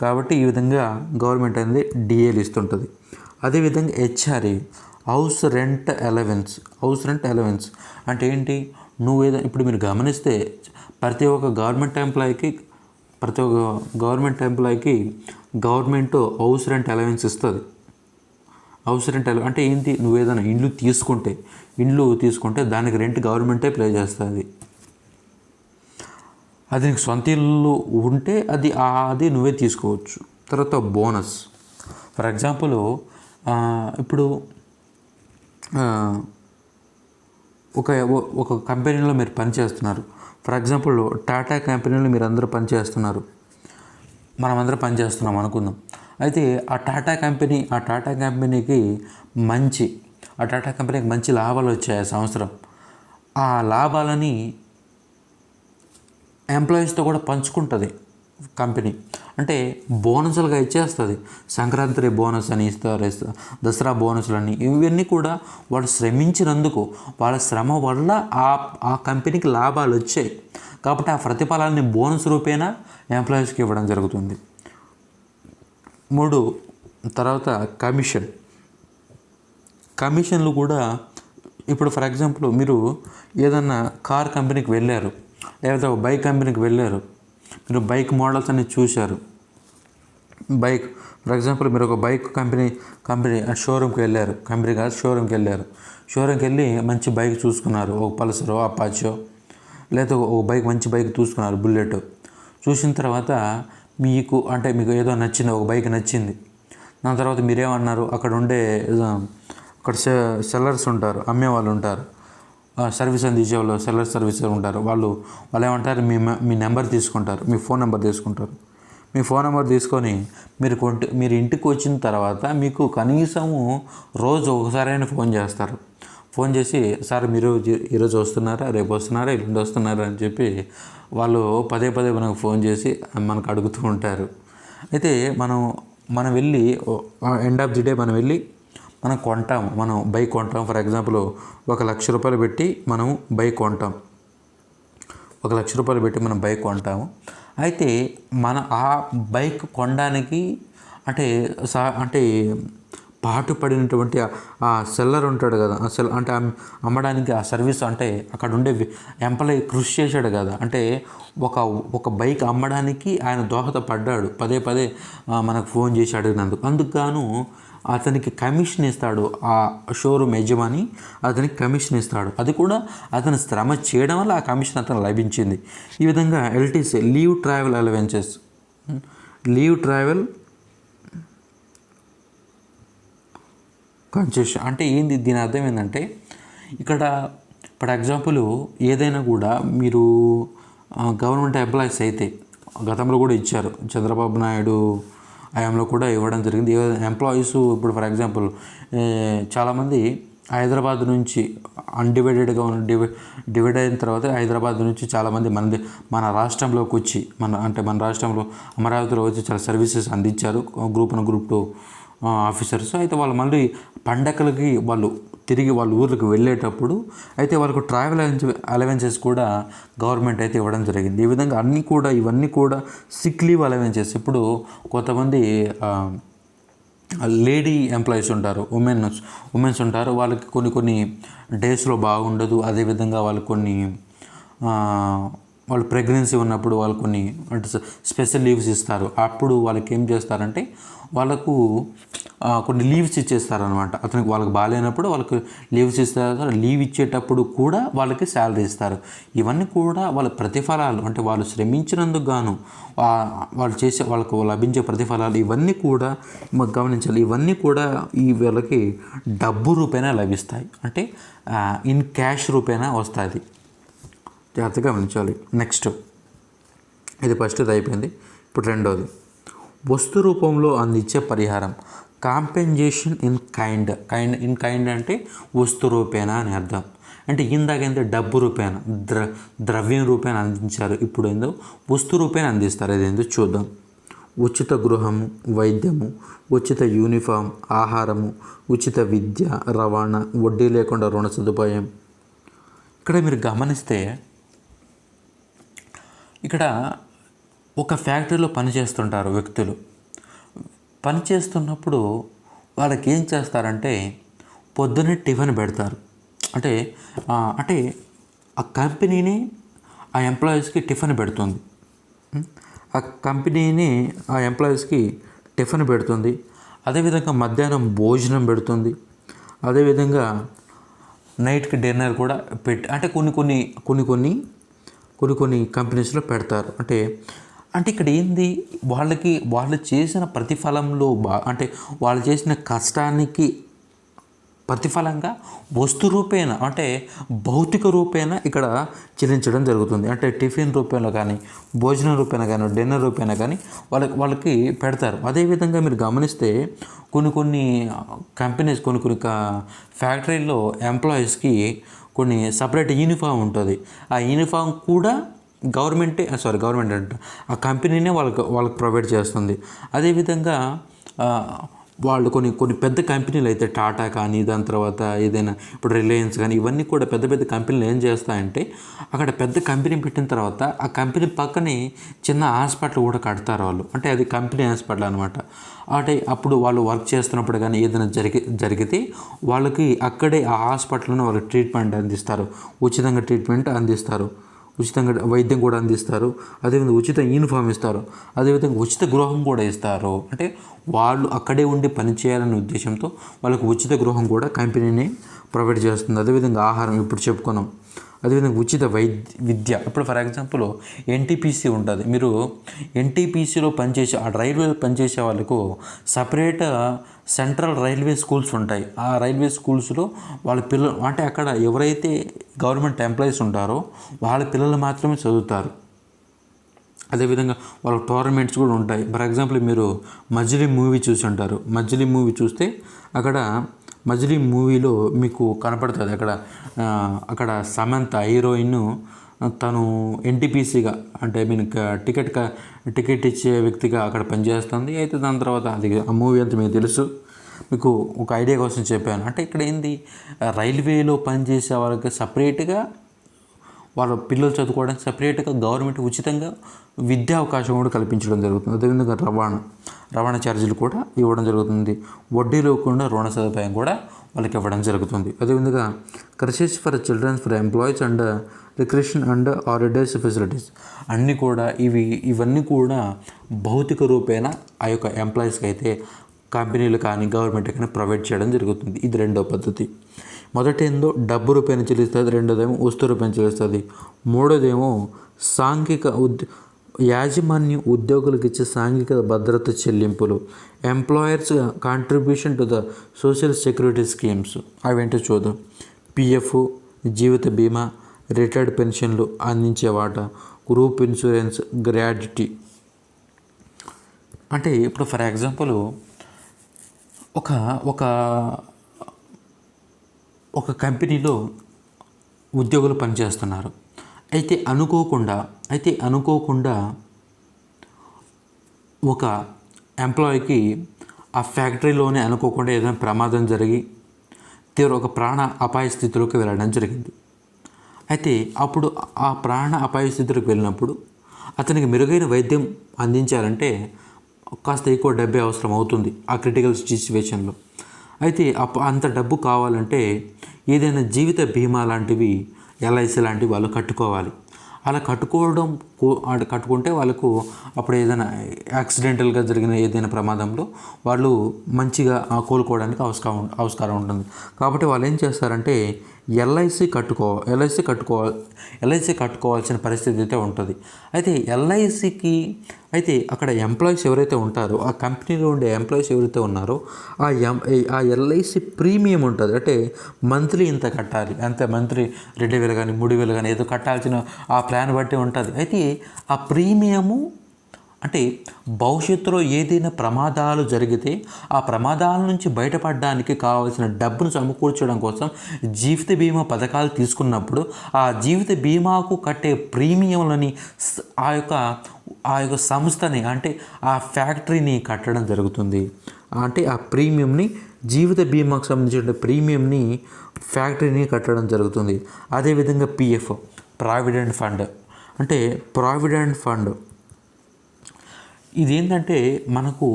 కాబట్టి ఈ విధంగా గవర్నమెంట్ అనేది డిఏలు ఇస్తుంటుంది. అదేవిధంగా హెచ్ఆర్ఏ, హౌస్ రెంట్ అలవెన్స్ అంటే ఏంటి? ఇప్పుడు మీరు గమనిస్తే ప్రతి ఒక్క గవర్నమెంట్ ఎంప్లాయీకి గవర్నమెంట్ హౌస్ రెంట్ అలవెన్స్ ఇస్తుంది. హౌస్ రెంట్ అంటే ఏంటి? నువ్వు ఏదైనా ఇండ్లు తీసుకుంటే దానికి రెంట్ గవర్నమెంటే పే చేస్తుంది. అది నీకు సొంత ఇల్లు ఉంటే అది నువ్వే తీసుకోవచ్చు. తర్వాత బోనస్. ఫర్ ఎగ్జాంపుల్ ఇప్పుడు ఒక కంపెనీలో మీరు పనిచేస్తున్నారు. ఫర్ ఎగ్జాంపుల్ టాటా కంపెనీలో మీరు అందరూ పనిచేస్తున్నారు, మనమందరం పనిచేస్తున్నాం అనుకుందాం. అయితే ఆ టాటా కంపెనీకి మంచి లాభాలు వచ్చాయి ఆ సంవత్సరం. ఆ లాభాలని ఎంప్లాయీస్తో కూడా పంచుకుంటుంది కంపెనీ. అంటే బోనస్లుగా ఇచ్చేస్తుంది. సంక్రాంతి బోనస్ అని ఇస్తారు, దసరా బోనస్లు అని. ఇవన్నీ కూడా వాళ్ళు శ్రమించినందుకు, వాళ్ళ శ్రమ వల్ల ఆ కంపెనీకి లాభాలు వచ్చాయి కాబట్టి ఆ ప్రతిఫలాన్ని బోనస్ రూపేణా ఎంప్లాయీస్కి ఇవ్వడం జరుగుతుంది. తర్వాత కమిషన్లు కూడా. ఇప్పుడు ఫర్ ఎగ్జాంపుల్ మీరు ఏదన్నా కార్ కంపెనీకి వెళ్ళారు, లేకపోతే ఒక బైక్ కంపెనీకి వెళ్ళారు, మీరు బైక్ మోడల్స్ అన్ని చూశారు. ఫర్ ఎగ్జాంపుల్ మీరు ఒక బైక్ కంపెనీ షోరూమ్కి వెళ్ళారు, షోరూమ్కి వెళ్ళి మంచి బైక్ చూసుకున్నారు, ఒక పల్సరో అపాచో, లేదా మంచి బైక్ చూసుకున్నారు, బుల్లెట్. చూసిన తర్వాత మీకు ఏదో నచ్చింది, ఒక బైక్ నచ్చింది. దాని తర్వాత మీరేమన్నారు, అక్కడ సెల్లర్స్ ఉంటారు, అమ్మేవాళ్ళు ఉంటారు, సర్వీస్ అందించే వాళ్ళు, సెల్లర్ సర్వీస్ ఉంటారు. వాళ్ళు ఏమంటారు, మీ నెంబర్ తీసుకుంటారు, మీ ఫోన్ నెంబర్ తీసుకుంటారు. మీ ఫోన్ నెంబర్ తీసుకొని మీరు ఇంటికి వచ్చిన తర్వాత మీకు కనీసము రోజు ఒకసారైనా ఫోన్ చేస్తారు. ఫోన్ చేసి, సార్ మీరు ఈరోజు వస్తున్నారా, రేపు వస్తున్నారా, ఎల్లుండి వస్తున్నారా అని చెప్పి వాళ్ళు పదే మనకు ఫోన్ చేసి మనకు అడుగుతూ ఉంటారు. అయితే మనం వెళ్ళి ఎండ్ ఆఫ్ ది డే మనం కొంటాము, మనం బైక్ కొంటాం. ఫర్ ఎగ్జాంపుల్ 1,00,000 రూపాయలు పెట్టి మనం బైక్ కొంటాం, 1,00,000 రూపాయలు పెట్టి మనం బైక్ కొంటాము. అయితే ఆ బైక్ కొనడానికి అంటే పాటుపడినటువంటి ఆ సెల్లర్ ఉంటాడు కదా, అంటే అమ్మడానికి ఆ సర్వీస్, అంటే అక్కడ ఉండే ఎంప్లాయీ కృషి చేశాడు కదా. అంటే ఒక బైక్ అమ్మడానికి ఆయన దోహదపడ్డాడు, పదే మనకు ఫోన్ చేసి అడిగినందుకు. అందుకు అతనికి కమిషన్ ఇస్తాడు, ఆ షోరూమ్ యజమాని అతనికి కమిషన్ ఇస్తాడు. అది కూడా అతను శ్రమ చేయడం వల్ల ఆ కమిషన్ అతను లభించింది. ఈ విధంగా LTC, leave travel allowances, concession అంటే ఏంది? దీని అర్థం ఏంటంటే, ఇక్కడ ఫర్ ఎగ్జాంపుల్ ఏదైనా కూడా మీరు గవర్నమెంట్ ఎంప్లాయీస్ అయితే గతంలో కూడా ఇచ్చారు, చంద్రబాబు నాయుడు హయాంలో కూడా ఇవ్వడం జరిగింది. ఎంప్లాయీస్ ఇప్పుడు ఫర్ ఎగ్జాంపుల్ చాలామంది హైదరాబాద్ నుంచి అన్డివైడెడ్గా డివైడ్ అయిన తర్వాత హైదరాబాద్ నుంచి చాలామంది మన రాష్ట్రంలోకి వచ్చి మన రాష్ట్రంలో అమరావతిలో వచ్చి చాలా సర్వీసెస్ అందించారు, గ్రూప్ 1 గ్రూప్ 2 ఆఫీసర్స్. అయితే వాళ్ళు మళ్ళీ పండగలకి తిరిగి వాళ్ళ ఊర్లకు వెళ్ళేటప్పుడు అయితే వాళ్ళకు ట్రావెల్ అలవెన్సెస్ కూడా గవర్నమెంట్ అయితే ఇవ్వడం జరిగింది. ఈ విధంగా ఇవన్నీ కూడా సిక్ లీవ్ అలవెన్సెస్. ఇప్పుడు కొంతమంది లేడీ ఎంప్లాయీస్ ఉంటారు, ఉమెన్స్ ఉంటారు, వాళ్ళకి కొన్ని డేస్లో బాగుండదు. అదేవిధంగా వాళ్ళు ప్రెగ్నెన్సీ ఉన్నప్పుడు వాళ్ళు కొన్ని స్పెషల్ లీవ్స్ ఇస్తారు. అప్పుడు వాళ్ళకి ఏం చేస్తారంటే వాళ్ళకు కొన్ని లీవ్స్ ఇచ్చేస్తారనమాట. వాళ్ళకి బాగాలేనప్పుడు వాళ్ళకి లీవ్స్ ఇస్తారు. లీవ్ ఇచ్చేటప్పుడు కూడా వాళ్ళకి శాలరీ ఇస్తారు. ఇవన్నీ కూడా వాళ్ళ ప్రతిఫలాలు, అంటే వాళ్ళు శ్రమించినందుకు గాను వాళ్ళకు లభించే ప్రతిఫలాలు. ఇవన్నీ కూడా గమనించాలి. ఇవన్నీ కూడా వీళ్ళకి డబ్బు రూపేణా లభిస్తాయి, అంటే ఇన్ క్యాష్ రూపేణా వస్తుంది. జాగ్రత్తగా గమనించాలి. నెక్స్ట్, ఇది ఫస్ట్ది అయిపోయింది. ఇప్పుడు రెండోది, వస్తు రూపంలో అందించే పరిహారం, కాంపెన్సేషన్ ఇన్ కైండ్ అంటే వస్తు రూపేణ అని అర్థం. అంటే ఇందాకేందో డబ్బు రూపేణ, ద్రవ్యం రూపేణ అందించారు, ఇప్పుడు ఏందో వస్తు రూపేణ అందిస్తారు. అదేందో చూద్దాం. ఉచిత గృహము, వైద్యము, ఉచిత యూనిఫామ్, ఆహారము, ఉచిత విద్య, రవాణా, వడ్డీ లేకుండా రుణ సదుపాయం. ఇక్కడ మీరు గమనిస్తే ఇక్కడ ఒక ఫ్యాక్టరీలో పనిచేస్తుంటారు వ్యక్తులు. పనిచేస్తున్నప్పుడు వాళ్ళకి ఏం చేస్తారంటే పొద్దున్నే టిఫిన్ పెడతారు. అంటే అంటే ఆ కంపెనీని ఆ ఎంప్లాయీస్కి టిఫిన్ పెడుతుంది. ఆ కంపెనీని ఆ ఎంప్లాయీస్కి టిఫిన్ పెడుతుంది. అదేవిధంగా మధ్యాహ్నం భోజనం పెడుతుంది. అదేవిధంగా నైట్కి డిన్నర్ కూడా అంటే కొన్ని కంపెనీస్లో పెడతారు. అంటే ఇక్కడ ఏంది, వాళ్ళు చేసిన ప్రతిఫలంలో అంటే వాళ్ళు చేసిన కష్టానికి ప్రతిఫలంగా వస్తు రూపేణ అంటే భౌతిక రూపేణ ఇక్కడ చెల్లించడం జరుగుతుంది. అంటే టిఫిన్ రూపంలో కానీ, భోజనం రూపేణ కానీ, డిన్నర్ రూపేణ కానీ వాళ్ళకి పెడతారు. అదేవిధంగా మీరు గమనిస్తే కొన్ని కంపెనీస్ కొన్ని ఫ్యాక్టరీల్లో ఎంప్లాయీస్కి కొన్ని సపరేట్ యూనిఫామ్ ఉంటుంది. ఆ యూనిఫామ్ కూడా గవర్నమెంట్ అంటే ఆ కంపెనీనే వాళ్ళకి ప్రొవైడ్ చేస్తుంది. అదేవిధంగా వాళ్ళు కొన్ని పెద్ద కంపెనీలు అయితే టాటా కానీ, దాని తర్వాత ఏదైనా ఇప్పుడు రిలయన్స్ కానీ, ఇవన్నీ కూడా పెద్ద పెద్ద కంపెనీలు ఏం చేస్తాయంటే అక్కడ పెద్ద కంపెనీ పెట్టిన తర్వాత ఆ కంపెనీ పక్కనే చిన్న హాస్పిటల్ కూడా కడతారు వాళ్ళు. అంటే అది కంపెనీ హాస్పిటల్ అనమాట. అంటే అప్పుడు వాళ్ళు వర్క్ చేస్తున్నప్పుడు కానీ ఏదైనా జరిగితే వాళ్ళకి అక్కడే ఆ హాస్పిటల్లోనే వాళ్ళకి ట్రీట్మెంట్ అందిస్తారు, ఉచితంగా ట్రీట్మెంట్ అందిస్తారు, ఉచితంగా వైద్యం కూడా అందిస్తారు. అదేవిధంగా ఉచిత యూనిఫామ్ ఇస్తారు. అదేవిధంగా ఉచిత గృహం కూడా ఇస్తారు. అంటే వాళ్ళు అక్కడే ఉండి పనిచేయాలనే ఉద్దేశంతో వాళ్ళకు ఉచిత గృహం కూడా కంపెనీనే ప్రొవైడ్ చేస్తుంది. అదేవిధంగా ఆహారం ఇప్పుడు చెప్పుకున్నాం. అదేవిధంగా ఉచిత విద్య. ఇప్పుడు ఫర్ ఎగ్జాంపుల్ ఎన్టీపీసీ ఉంటుంది. మీరు ఎన్టీపీసీలో పనిచేసే ఆ రైల్వేలో పనిచేసే వాళ్ళకు సపరేట్ సెంట్రల్ రైల్వే స్కూల్స్ ఉంటాయి. ఆ రైల్వే స్కూల్స్లో వాళ్ళ పిల్లలు అంటే అక్కడ ఎవరైతే గవర్నమెంట్ ఎంప్లాయీస్ ఉంటారో వాళ్ళ పిల్లలు మాత్రమే చదువుతారు. అదేవిధంగా వాళ్ళ టోర్నమెంట్స్ కూడా ఉంటాయి. ఫర్ ఎగ్జాంపుల్ మీరు మజిలీ మూవీ చూసి ఉంటారు. మజిలీ మూవీ చూస్తే అక్కడ మజిలీ మూవీలో మీకు కనపడుతుంది అక్కడ సమంత హీరోయిన్ తను ఎన్టీపీసీగా అంటే మీకు టికెట్ ఇచ్చే వ్యక్తిగా అక్కడ పనిచేస్తుంది. అయితే దాని తర్వాత అది ఆ మూవీ అంతా మీకు తెలుసు. మీకు ఒక ఐడియా కోసం చెప్పాను. అంటే ఇక్కడ ఏంది, రైల్వేలో పనిచేసే వాళ్ళకి సపరేట్గా వాళ్ళ పిల్లలు చదువుకోవడానికి సపరేట్గా గవర్నమెంట్ ఉచితంగా విద్యా అవకాశం కూడా కల్పించడం జరుగుతుంది. అదేవిధంగా రవాణా ఛార్జీలు కూడా ఇవ్వడం జరుగుతుంది. వడ్డీ లేకుండా రుణ సదుపాయం కూడా వాళ్ళకి ఇవ్వడం జరుగుతుంది. అదేవిధంగా creches for childrens for employees and recreation and holidays facilities అన్నీ కూడా ఇవన్నీ కూడా భౌతిక రూపేణ ఆ యొక్క ఎంప్లాయీస్కి అయితే కంపెనీలు కానీ గవర్నమెంట్ కానీ ప్రొవైడ్ చేయడం జరుగుతుంది. ఇది రెండో పద్ధతి. మొదటి ఏందో డబ్బు రూపాయలు చెల్లిస్తుంది, రెండోదేమో వస్తు రూపాయలు చెల్లిస్తుంది, మూడోదేమో యాజమాన్యం ఉద్యోగులకు ఇచ్చే సాంఘిక భద్రత చెల్లింపులు, employers contribution to the social security schemes. అవేంటో చూద్దాం. పిఎఫ్, జీవిత బీమా, రిటైర్డ్ పెన్షన్లు అందించే వాటా, గ్రూప్ ఇన్సూరెన్స్, గ్రాడ్యుటీ. అంటే ఇప్పుడు ఫర్ ఎగ్జాంపుల్ ఒక కంపెనీలో ఉద్యోగులు పనిచేస్తున్నారు. అయితే అనుకోకుండా ఒక ఎంప్లాయీకి ఆ ఫ్యాక్టరీలోనే అనుకోకుండా ఏదైనా ప్రమాదం జరిగి ఒక ప్రాణ అపాయ స్థితిలోకి వెళ్ళడం జరిగింది. అయితే అప్పుడు ఆ ప్రాణ అపాయ స్థితిలోకి వెళ్ళినప్పుడు అతనికి మెరుగైన వైద్యం అందించాలంటే కాస్త ఎక్కువ డబ్బే అవసరం అవుతుంది ఆ క్రిటికల్ సిచ్యువేషన్లో. అయితే అంత డబ్బు కావాలంటే ఏదైనా జీవిత బీమా లాంటివి, ఎల్ఐసి లాంటివి వాళ్ళు కట్టుకోవాలి. అలా కట్టుకుంటే వాళ్ళకు అప్పుడు ఏదైనా యాక్సిడెంటల్గా జరిగిన ఏదైనా ప్రమాదంలో వాళ్ళు మంచిగా కోలుకోవడానికి ఆస్కారం ఉంటుంది. కాబట్టి వాళ్ళు ఏం చేస్తారంటే ఎల్ఐసి కట్టుకోవాల్సిన పరిస్థితి అయితే ఉంటుంది. అయితే అయితే అక్కడ ఎంప్లాయీస్ ఎవరైతే ఉంటారో ఆ కంపెనీలో ఉండే ఎంప్లాయీస్ ఎవరైతే ఉన్నారో ఆ ఎల్ఐసి ప్రీమియం ఉంటుంది. అంటే మంత్లీ ఇంత కట్టాలి, అంతే మంత్లీ 2,000 కానీ 3,000 కానీ ఏదో కట్టాల్సిన ఆ ప్లాన్ బట్టి ఉంటుంది. అయితే ఆ ప్రీమియము అంటే భవిష్యత్తులో ఏదైనా ప్రమాదాలు జరిగితే ఆ ప్రమాదాల నుంచి బయటపడడానికి కావాల్సిన డబ్బును సమకూర్చడం కోసం జీవిత బీమా పథకాలు తీసుకున్నప్పుడు ఆ జీవిత బీమాకు కట్టే ప్రీమియంలని ఆ యొక్క సంస్థని అంటే ఆ ఫ్యాక్టరీని కట్టడం జరుగుతుంది. అంటే ఆ ప్రీమియంని జీవిత బీమాకు సంబంధించిన ప్రీమియంని ఫ్యాక్టరీని కట్టడం జరుగుతుంది. అదేవిధంగా పిఎఫ్ ప్రావిడెంట్ ఫండ్ అంటే ప్రావిడెంట్ ఫండ్ ఇదేంటంటే మనకు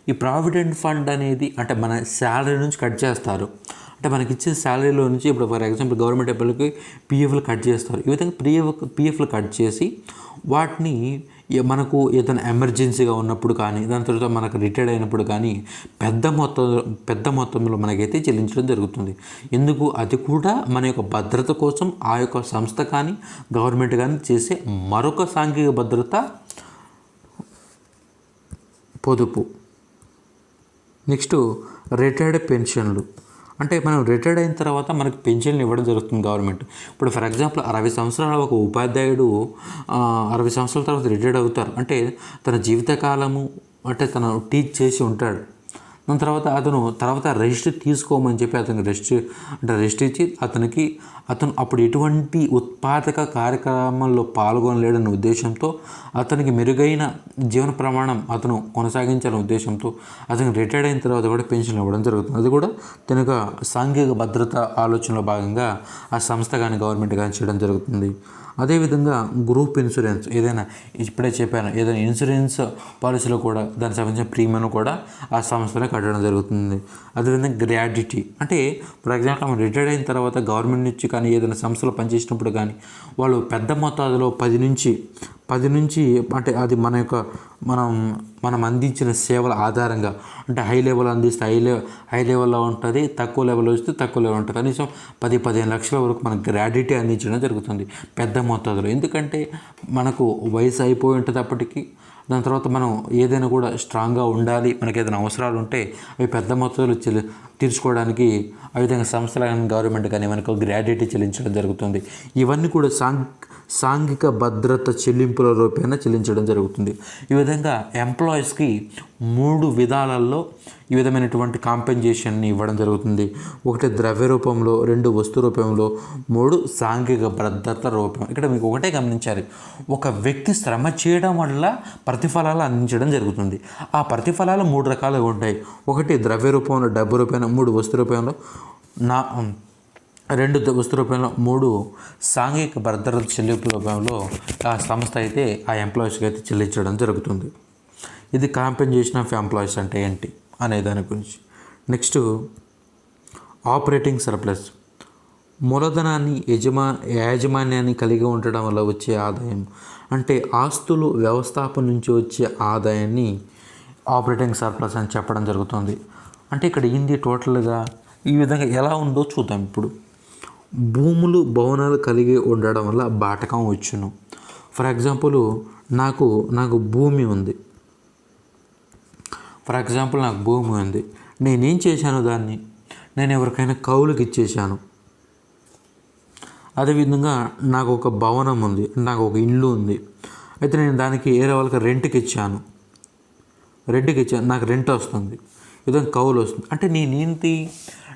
ఈ ప్రావిడెంట్ ఫండ్ అనేది అంటే మన శాలరీ నుంచి కట్ చేస్తారు. అంటే మనకి ఇచ్చే శాలరీలో నుంచి ఇప్పుడు ఫర్ ఎగ్జాంపుల్ గవర్నమెంట్ ఎంప్లాయీలకి పిఎఫ్లు కట్ చేస్తారు. ఈ విధంగా పిఎఫ్లు కట్ చేసి వాటిని మనకు ఏదైనా ఎమర్జెన్సీగా ఉన్నప్పుడు కానీ దాని తర్వాత మనకు రిటైర్డ్ అయినప్పుడు కానీ పెద్ద మొత్తంలో మనకైతే చెల్లించడం జరుగుతుంది. ఎందుకు? అది కూడా మన యొక్క భద్రత కోసం ఆ యొక్క సంస్థ కానీ గవర్నమెంట్ కానీ చేసే మరొక సాంఘిక భద్రత పొదుపు. నెక్స్ట్ రిటైర్డ్ పెన్షన్లు అంటే మనం రిటైర్డ్ అయిన తర్వాత మనకి పెన్షన్లు ఇవ్వడం జరుగుతుంది గవర్నమెంట్. ఇప్పుడు ఫర్ ఎగ్జాంపుల్ 60 సంవత్సరాల ఒక ఉపాధ్యాయుడు 60 సంవత్సరాల తర్వాత రిటైర్డ్ అవుతారు. అంటే తన జీవితకాలము అంటే తను టీచ్ చేసి ఉంటాడు. దాని తర్వాత రెస్ట్ తీసుకోమని చెప్పి అతనికి రెస్ట్ ఇచ్చి అతను అప్పుడు ఎటువంటి ఉత్పాదక కార్యక్రమాల్లో పాల్గొనలేడన్న ఉద్దేశంతో అతనికి మెరుగైన జీవన ప్రమాణం అతను కొనసాగించాలనే ఉద్దేశంతో అతనికి రిటైర్డ్ అయిన తర్వాత కూడా పెన్షన్ ఇవ్వడం జరుగుతుంది. అది కూడా తన యొక్క సాంఘిక భద్రత ఆలోచనలో భాగంగా ఆ సంస్థ కానీ గవర్నమెంట్ కానీ చేయడం జరుగుతుంది. అదేవిధంగా గ్రూప్ ఇన్సూరెన్స్ ఏదైనా ఇప్పుడే చెప్పాను ఏదైనా ఇన్సూరెన్స్ పాలసీలో కూడా దానికి సంబంధించిన ప్రీమియం కూడా ఆ సంస్థనే కట్టడం జరుగుతుంది. అదేవిధంగా గ్రాడ్యుటీ అంటే ఫర్ ఎగ్జాంపుల్ మనం రిటైర్డ్ అయిన తర్వాత గవర్నమెంట్ నుంచి కానీ ఏదైనా సంస్థలో పనిచేసినప్పుడు కానీ వాళ్ళు పెద్ద మొత్తాదులో 10 నుంచి అంటే అది మనం అందించిన సేవల ఆధారంగా అంటే హై లెవెల్ అందిస్తే హై లెవెల్లో ఉంటుంది, తక్కువ లెవెల్ వస్తే తక్కువ లెవెల్ ఉంటుంది. కనీసం 10-15 లక్షల వరకు మనకు గ్రాడ్యుటీ అందించడం జరుగుతుంది పెద్ద మొత్తాదులో. ఎందుకంటే మనకు వయసు అయిపోయి ఉంటుంది అప్పటికి. దాని తర్వాత మనం ఏదైనా కూడా స్ట్రాంగ్గా ఉండాలి, మనకి ఏదైనా అవసరాలు ఉంటే అవి పెద్ద మొత్తంలో తీర్చుకోవడానికి ఆ విధంగా సంస్థలు కానీ గవర్నమెంట్ కానీ మనకు గ్రాడ్యుటీ చెల్లించడం జరుగుతుంది. ఇవన్నీ కూడా సాంఘిక భద్రత చెల్లింపుల రూపేణా చెల్లించడం జరుగుతుంది. ఈ విధంగా ఎంప్లాయీస్కి 3 విధాలలో ఈ విధమైనటువంటి కాంపెన్సేషన్ని ఇవ్వడం జరుగుతుంది. 1 ద్రవ్య రూపంలో, 2 వస్తు రూపంలో, 3 సాంఘిక భద్రత రూపం. ఇక్కడ మీకు ఒకటే గమనించాలి, ఒక వ్యక్తి శ్రమ చేయడం వల్ల ప్రతిఫలాలు అందించడం జరుగుతుంది. ఆ ప్రతిఫలాలు 3 రకాలుగా ఉంటాయి. 1 ద్రవ్య రూపంలో డబ్బు రూపంలో, 3 వస్తు రూపంలో, 2 వస్తు రూపంలో, 3 సాంఘిక భద్రత చెల్లింపు రూపంలో ఆ సంస్థ అయితే ఆ ఎంప్లాయీస్కి అయితే చెల్లించడం జరుగుతుంది. ఇది కాంపెన్సేషన్ ఆఫ్ ఎంప్లాయీస్ అంటే ఏంటి అనే దాని గురించి. నెక్స్ట్ ఆపరేటింగ్ సర్ప్లస్ మూలధనాన్ని యాజమాన్యాన్ని కలిగి ఉండడం వల్ల వచ్చే ఆదాయం అంటే ఆస్తులు వ్యవస్థాపన నుంచి వచ్చే ఆదాయాన్ని ఆపరేటింగ్ సర్ప్లస్ అని చెప్పడం జరుగుతుంది. అంటే ఇక్కడ ఏంది టోటల్గా ఈ విధంగా ఎలా ఉందో చూద్దాం. ఇప్పుడు భూములు భవనాలు కలిగి ఉండడం వల్ల బాటకం వచ్చును. ఫర్ ఎగ్జాంపుల్ నాకు భూమి ఉంది. నేనేం చేశాను, నేను ఎవరికైనా కౌలుకి ఇచ్చేసాను. అదేవిధంగా నాకు ఒక భవనం ఉంది, నాకు ఒక ఇల్లు ఉంది. అయితే నేను దానికి వేరే వాళ్ళకి రెంట్కి ఇచ్చాను, నాకు రెంట్ వస్తుంది, విధంగా కౌలు వస్తుంది. అంటే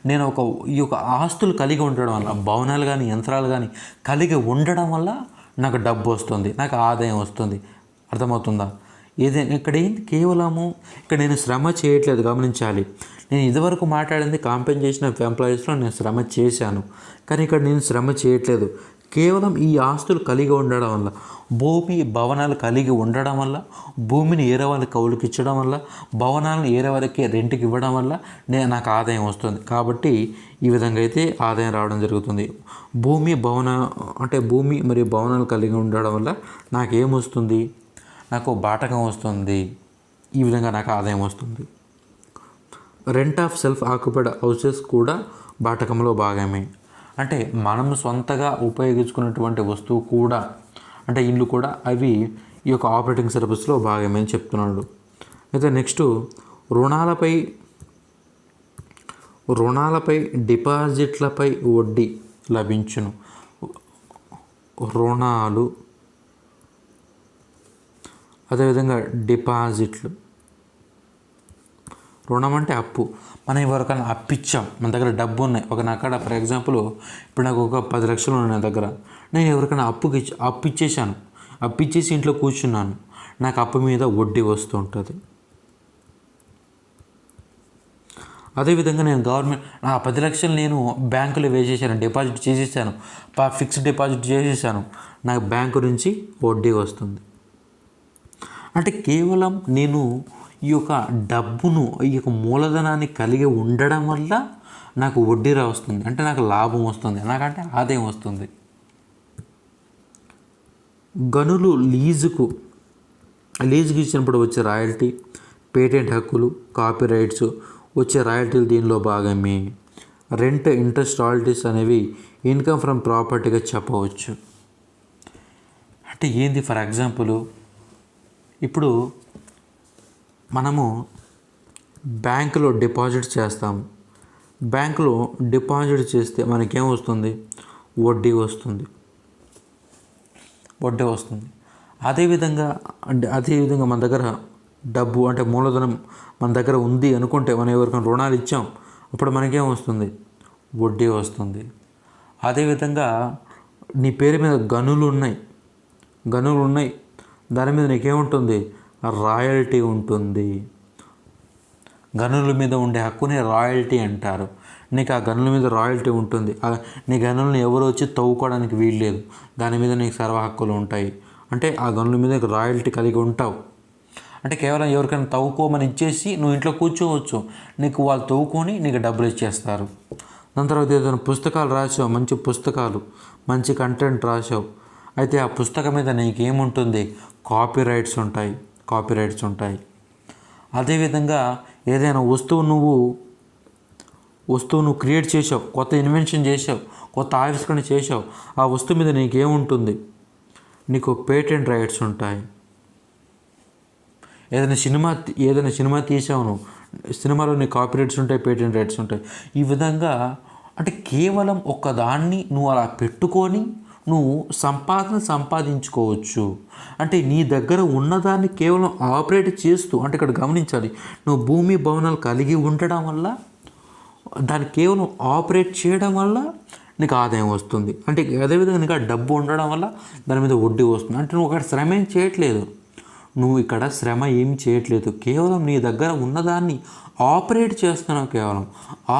నేను ఈ యొక్క ఆస్తులు కలిగి ఉండడం వల్ల భవనాలు కానీ యంత్రాలు కానీ కలిగి ఉండడం వల్ల నాకు డబ్బు వస్తుంది, నాకు ఆదాయం వస్తుంది. అర్థమవుతుందా? ఇక్కడ కేవలము ఇక్కడ నేను శ్రమ చేయట్లేదు, గమనించాలి. నేను ఇదివరకు మాట్లాడింది కాంపెన్సేషన్ ఆఫ్ ఎంప్లాయీస్లో నేను శ్రమ చేశాను, కానీ ఇక్కడ నేను శ్రమ చేయట్లేదు. కేవలం ఈ ఆస్తులు కలిగి ఉండడం వల్ల, భూమి భవనాలు కలిగి ఉండడం వల్ల, భూమిని ఏరే వాళ్ళకి కౌలుకి ఇచ్చడం వల్ల, భవనాలను ఏరే వాళ్ళకి రెంట్కి ఇవ్వడం వల్ల నాకు ఆదాయం వస్తుంది. కాబట్టి ఈ విధంగా అయితే ఆదాయం రావడం జరుగుతుంది. భూమి మరియు భవనాలు కలిగి ఉండడం వల్ల నాకేమొస్తుంది, నాకు బాటకం వస్తుంది. ఈ విధంగా నాకు ఆదాయం వస్తుంది. Rent of self occupied houses కూడా బాటకంలో భాగమే. అంటే మనం సొంతగా ఉపయోగించుకున్నటువంటి వస్తువు కూడా అంటే ఇల్లు కూడా అవి ఈ యొక్క ఆపరేటింగ్ సర్ప్లస్లో భాగమే అని చెప్తున్నాడు. అయితే నెక్స్ట్ రుణాలపై డిపాజిట్లపై వడ్డీ లభించును. రుణాలు అదేవిధంగా డిపాజిట్లు. రుణం అంటే అప్పు. మనం ఎవరికైనా అప్పిచ్చాం, మన దగ్గర డబ్బు ఉన్నాయి, నాకాడ ఫర్ ఎగ్జాంపుల్ ఇప్పుడు నాకు ఒక 10 లక్షలు ఉన్నాయి నా దగ్గర. నేను ఎవరికైనా అప్పిచ్చేసాను, అప్పిచ్చేసి ఇంట్లో కూర్చున్నాను. నాకు అప్పు మీద వడ్డీ వస్తూ ఉంటుంది. అదేవిధంగా నేను గవర్నమెంట్ 10 లక్షలు నేను బ్యాంకులో వేసేసాను, డిపాజిట్ చేసేసాను, ఫిక్స్డ్ డిపాజిట్ చేసేసాను, నాకు బ్యాంకు నుంచి వడ్డీ వస్తుంది. అంటే కేవలం నేను ఈ యొక్క డబ్బును, ఈ యొక్క మూలధనాన్ని కలిగి ఉండడం వల్ల నాకు వడ్డీ వస్తుంది, అంటే నాకు లాభం వస్తుంది, నాకంటే ఆదాయం వస్తుంది. గనులు లీజుకు ఇచ్చినప్పుడు వచ్చే రాయల్టీ, పేటెంట్ హక్కులు, కాపీ రైట్స్ వచ్చే రాయల్టీలు దీనిలో భాగమే. రెంట్, ఇంట్రెస్ట్, రాయల్టీస్ అనేవి ఇన్కమ్ ఫ్రమ్ ప్రాపర్టీగా చెప్పవచ్చు. అంటే ఏంది? ఫర్ ఎగ్జాంపుల్, ఇప్పుడు మనము బ్యాంకులో డిపాజిట్ చేస్తాము. బ్యాంకులో డిపాజిట్ చేస్తే మనకేం వస్తుంది? వడ్డీ వస్తుంది. అదేవిధంగా మన దగ్గర డబ్బు అంటే మూలధనం మన దగ్గర ఉంది అనుకుంటే, మనం ఎవరికైనా రుణాలు ఇచ్చాం, అప్పుడు మనకేం వస్తుంది? వడ్డీ వస్తుంది. అదేవిధంగా నీ పేరు మీద గనులు ఉన్నాయి, దాని మీద నీకేముంటుంది? రాయల్టీ ఉంటుంది. గనుల మీద ఉండే హక్కుని రాయల్టీ అంటారు. నీకు ఆ గనుల మీద రాయల్టీ ఉంటుంది. నీ గనులను ఎవరు వచ్చి తవ్వుకోవడానికి వీల్లేదు, దాని మీద నీకు సర్వ హక్కులు ఉంటాయి. అంటే ఆ గనుల మీద రాయల్టీ కలిగి ఉంటావు. అంటే కేవలం ఎవరికైనా తవ్వుకోమని ఇచ్చేసి నువ్వు ఇంట్లో కూర్చోవచ్చు, నీకు వాళ్ళు తవ్వుకొని నీకు డబ్బులు ఇచ్చేస్తారు. దాని తర్వాత ఏదైనా పుస్తకాలు రాసావు, మంచి పుస్తకాలు, మంచి కంటెంట్ రాసావు, అయితే ఆ పుస్తకం మీద నీకేముంటుంది? కాపీ రైట్స్ ఉంటాయి. అదేవిధంగా ఏదైనా వస్తువు నువ్వు క్రియేట్ చేసావు, కొత్త ఇన్వెన్షన్ చేసావు, కొత్త ఆవిష్కరణ చేసావు, ఆ వస్తువు మీద నీకేముంటుంది? నీకు పేటెంట్ రైట్స్ ఉంటాయి. ఏదైనా సినిమా తీసావు నువ్వు, సినిమాలో నీ కాపీ రైట్స్ ఉంటాయి, పేటెంట్ రైట్స్ ఉంటాయి. ఈ విధంగా అంటే కేవలం ఒకదాన్ని నువ్వు అలా పెట్టుకొని నువ్వు సంపాదించుకోవచ్చు. అంటే నీ దగ్గర ఉన్నదాన్ని కేవలం ఆపరేట్ చేస్తూ, అంటే ఇక్కడ గమనించాలి, నువ్వు భూమి భవనాలు కలిగి ఉండడం వల్ల, దాన్ని కేవలం ఆపరేట్ చేయడం వల్ల నీకు ఆదాయం వస్తుంది. అంటే అదేవిధంగా నీకు డబ్బు ఉండడం వల్ల దాని మీద వడ్డీ వస్తుంది. అంటే నువ్వు అక్కడ శ్రమ ఏం చేయట్లేదు, కేవలం నీ దగ్గర ఉన్నదాన్ని ఆపరేట్ చేస్తున్నావు. కేవలం